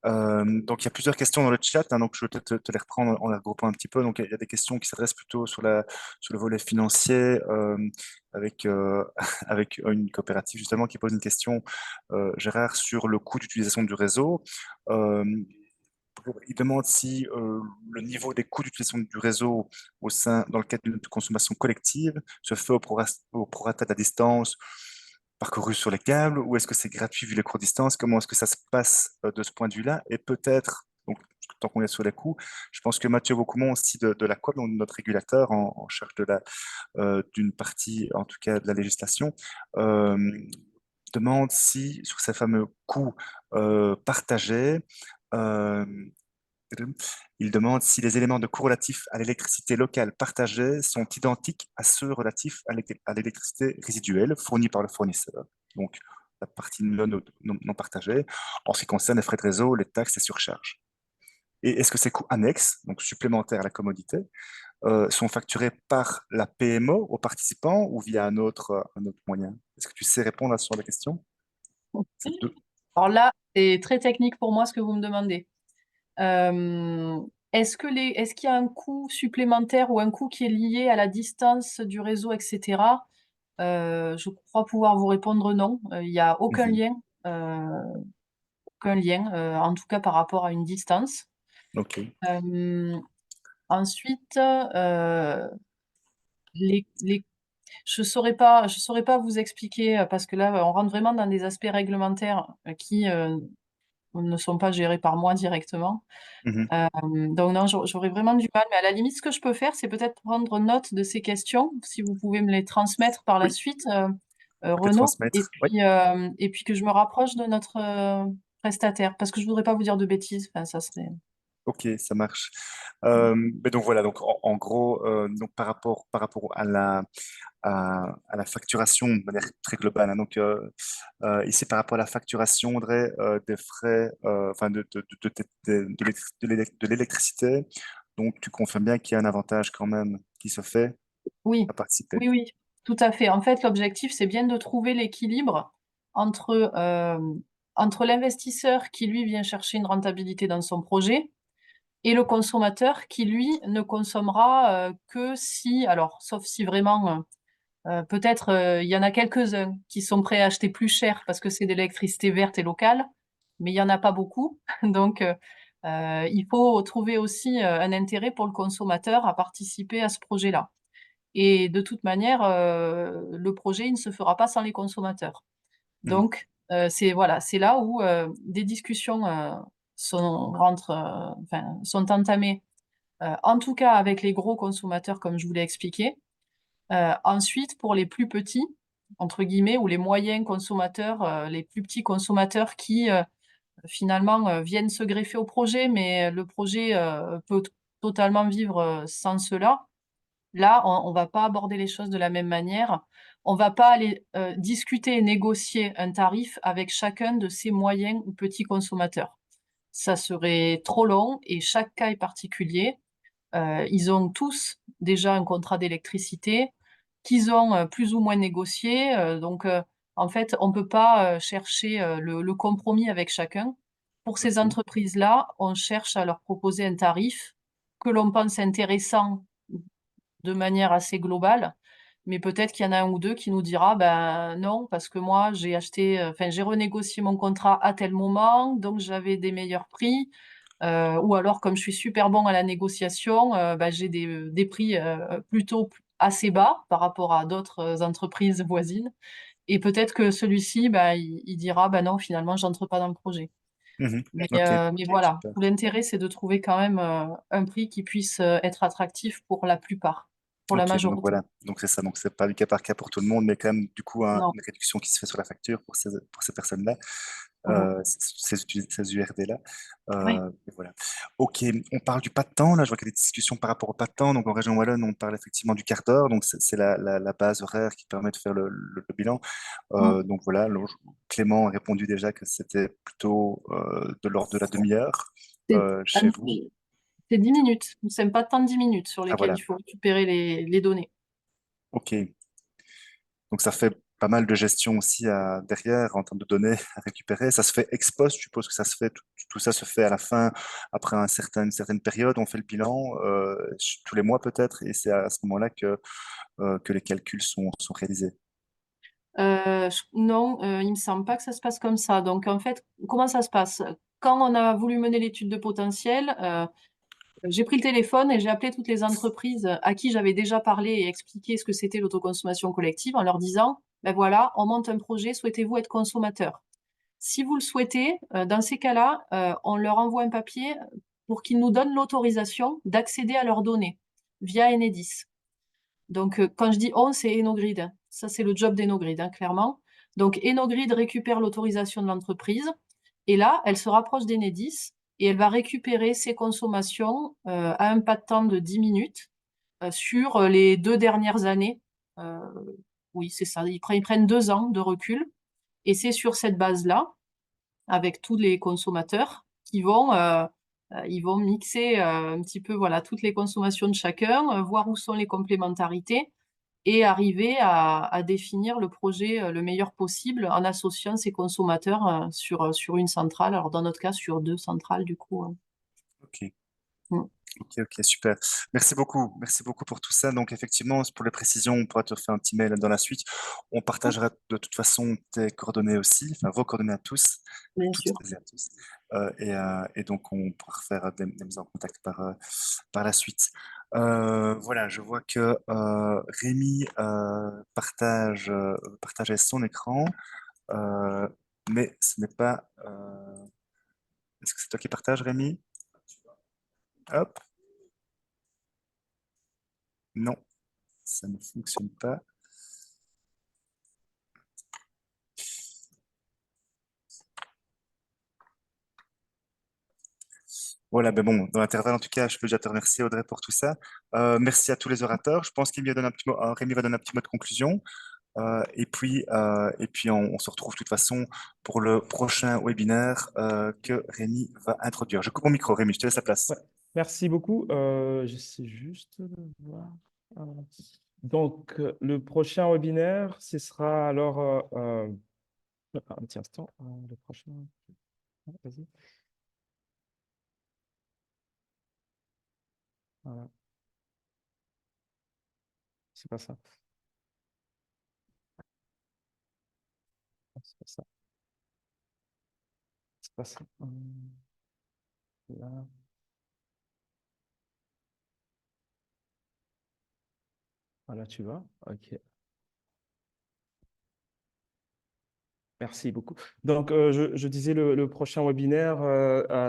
Donc, il y a plusieurs questions dans le chat, hein, donc je vais peut-être te les reprendre en les regroupant un petit peu. Donc, il y a des questions qui s'adressent plutôt sur le volet financier, avec, avec une coopérative justement qui pose une question, Gérard, sur le coût d'utilisation du réseau. Euh, il demande si le niveau des coûts d'utilisation du réseau dans le cadre d'une consommation collective se fait au prorata de la distance parcourue sur les câbles, ou est-ce que c'est gratuit vu les courtes distances? Comment est-ce que ça se passe de ce point de vue-là? Et peut-être, donc, tant qu'on est sur les coûts, je pense que Mathieu Beaucoumont aussi de la COP, donc notre régulateur en charge d'une partie, en tout cas de la législation, euh, demande si, sur ces fameux coûts partagés, euh, il demande si les éléments de coût relatifs à l'électricité locale partagée sont identiques à ceux relatifs à l'électricité résiduelle fournie par le fournisseur. Donc, la partie non partagée, en ce qui concerne les frais de réseau, les taxes et surcharges. Et est-ce que ces coûts annexes, donc supplémentaires à la commodité, sont facturés par la PMO aux participants ou via un autre moyen? Est-ce que tu sais répondre à la question? C'est deux. Alors là, c'est très technique pour moi ce que vous me demandez. Euh, est-ce qu'il y a un coût supplémentaire ou un coût qui est lié à la distance du réseau, etc. Je crois pouvoir vous répondre non. Il n'y a Mhm. euh, aucun lien, en tout cas par rapport à une distance. Ok. Euh, ensuite, les je saurais pas vous expliquer parce que là, on rentre vraiment dans des aspects réglementaires qui ne sont pas gérés par moi directement. Mhm. Donc non, j'aurais vraiment du mal. Mais à la limite, ce que je peux faire, c'est peut-être prendre note de ces questions, si vous pouvez me les transmettre par la Oui, suite, je peux Renaud, transmettre. Oui. et puis que je me rapproche de notre prestataire, parce que je voudrais pas vous dire de bêtises. Enfin, ça serait. Ok, ça marche. Mais donc voilà, donc en gros, donc par rapport à la facturation de manière très globale, hein, donc ici par rapport à la facturation, Audrey, des frais, enfin de l'électricité, donc tu confirmes bien qu'il y a un avantage quand même qui se fait Oui, à participer. oui, oui, tout à fait. En fait, l'objectif, c'est bien de trouver l'équilibre entre, euh, entre l'investisseur qui, lui, vient chercher une rentabilité dans son projet et le consommateur qui, lui, ne consommera que si, alors, sauf si vraiment, peut-être, il y en a quelques-uns qui sont prêts à acheter plus cher parce que c'est de l'électricité verte et locale, mais il n'y en a pas beaucoup. Donc, il faut trouver aussi un intérêt pour le consommateur à participer à ce projet-là. Et de toute manière, le projet, il ne se fera pas sans les consommateurs. Mhm. Donc, c'est voilà, c'est là où des discussions sont entamées, en tout cas avec les gros consommateurs, comme je vous l'ai expliqué. Ensuite, pour les plus petits, entre guillemets, ou les moyens consommateurs, les plus petits consommateurs qui finalement viennent se greffer au projet, mais le projet peut totalement vivre sans cela. Là, on va pas aborder les choses de la même manière. On va pas aller discuter et négocier un tarif avec chacun de ces moyens ou petits consommateurs. Ça serait trop long et chaque cas est particulier. Ils ont tous déjà un contrat d'électricité qu'ils ont plus ou moins négocié. Donc, en fait, on peut pas chercher le compromis avec chacun. Pour ces Ok. entreprises-là, on cherche à leur proposer un tarif que l'on pense intéressant de manière assez globale. Mais peut-être qu'il y en a un ou deux qui nous dira, ben non, parce que moi, j'ai renégocié mon contrat à tel moment, donc j'avais des meilleurs prix. Ou alors, comme je suis super bon à la négociation, ben, j'ai des prix plutôt assez bas par rapport à d'autres entreprises voisines. Et peut-être que celui-ci, ben, il dira, ben non, finalement, j'entre pas dans le projet. Mhm. Mais, Ok, mais voilà, super. tout l'intérêt, c'est de trouver quand même un prix qui puisse être attractif pour la plupart, pour la Ok, donc majorité. voilà, donc c'est ça, donc c'est pas du cas par cas pour tout le monde, mais quand même du coup Non, une réduction qui se fait sur la facture pour ces personnes-là, voilà. ces URD-là. Oui. Et voilà. Ok, on parle du pas de temps, là je vois qu'il y a des discussions par rapport au pas de temps, donc en région Wallonne on parle effectivement du quart d'heure, donc c'est la base horaire qui permet de faire le bilan. Mm. Donc voilà, alors, Clément a répondu déjà que c'était plutôt de l'ordre de la demi-heure C'est ah, chez vous. c'est 10 minutes. C'est pas tant de 10 minutes sur Ah lesquelles voilà, il faut récupérer les données. ok. Donc ça fait pas mal de gestion aussi derrière en termes de données à récupérer. Ça se fait ex post, je suppose que ça se fait, tout ça se fait à la fin, après une certaine période, on fait le bilan tous les mois peut-être, et c'est à ce moment-là que les calculs sont réalisés. Non, il me semble pas que ça se passe comme ça. Donc en fait, comment ça se passe? Quand on a voulu mener l'étude de potentiel, j'ai pris le téléphone et j'ai appelé toutes les entreprises à qui j'avais déjà parlé et expliqué ce que c'était l'autoconsommation collective en leur disant, ben voilà, on monte un projet, souhaitez-vous être consommateur? Si vous le souhaitez, dans ces cas-là, on leur envoie un papier pour qu'ils nous donnent l'autorisation d'accéder à leurs données via Enedis. Donc, quand je dis on, c'est Enogrid, hein. Ça, c'est le job d'Enogrid, hein, clairement. Donc, Enogrid récupère l'autorisation de l'entreprise et là, elle se rapproche d'Enedis et elle va récupérer ses consommations à un pas de temps de 10 minutes sur les 2 dernières années. Euh, oui, c'est ça. Ils prennent 2 ans de recul et c'est sur cette base-là, avec tous les consommateurs, ils vont mixer un petit peu voilà, toutes les consommations de chacun, voir où sont les complémentarités et arriver à définir le projet le meilleur possible en associant ces consommateurs sur une centrale. Alors dans notre cas, sur 2 centrales du coup. Ok. Mm. Ok, super. Merci beaucoup pour tout ça. Donc effectivement, pour les précisions, on pourra te faire un petit mail dans la suite. On partagera de toute façon tes coordonnées aussi, enfin vos coordonnées à tous, Bien toutes sûr. et à tous. Et donc on pourra faire des mises en contact par la suite. Voilà, je vois que Rémi partageait son écran, euh, mais ce n'est pas. Est-ce que c'est toi qui partages, Rémi? Hop, non, ça ne fonctionne pas. Voilà, ben bon, dans l'intervalle, en tout cas, je peux déjà te remercier, Audrey, pour tout ça. Merci à tous les orateurs. Je pense qu'il va donner un petit mot, Rémi va donner un petit mot de conclusion. Et puis on se retrouve de toute façon pour le prochain webinaire que Rémi va introduire. Je coupe mon micro, Rémi, je te laisse la place. Ouais, merci beaucoup. J'essaie juste de voir. Euh, Donc, le prochain webinaire, ce sera alors. Un petit instant. Le prochain. Vas-y. Voilà. C'est pas ça. C'est pas ça. C'est pas ça. Là. Voilà, tu vois. OK. Merci beaucoup. Donc, je disais le prochain webinaire,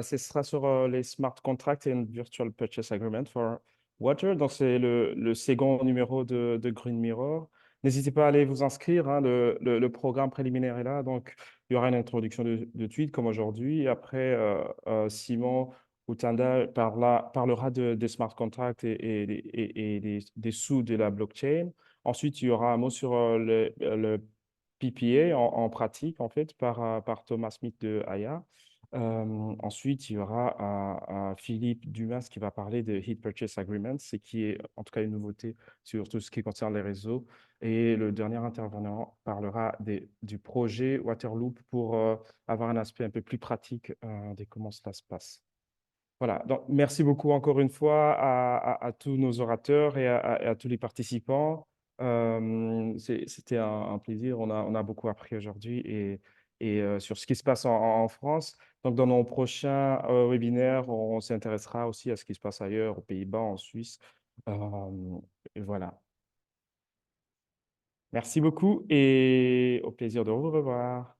ce sera sur les smart contracts and virtual purchase agreement for water. Donc, c'est le second numéro de Green Mirror. N'hésitez pas à aller vous inscrire, hein, le programme préliminaire est là. Donc, il y aura une introduction de tweet comme aujourd'hui. Et après, Simon Outanda parlera des smart contracts et des sous de la blockchain. Ensuite, il y aura un mot sur le PPA en pratique, en fait, par Thomas Smith de Aya. Ensuite, il y aura un Philippe Dumas qui va parler de Heat Purchase Agreements, ce qui est en tout cas une nouveauté sur tout ce qui concerne les réseaux. Et le dernier intervenant parlera du projet Waterloop pour avoir un aspect un peu plus pratique de comment cela se passe. Voilà, donc merci beaucoup encore une fois à tous nos orateurs et à tous les participants. C'était un plaisir, on a beaucoup appris aujourd'hui et sur ce qui se passe en France. Donc dans nos prochains webinaires, on s'intéressera aussi à ce qui se passe ailleurs, aux Pays-Bas, en Suisse. Et voilà. Merci beaucoup et au plaisir de vous revoir.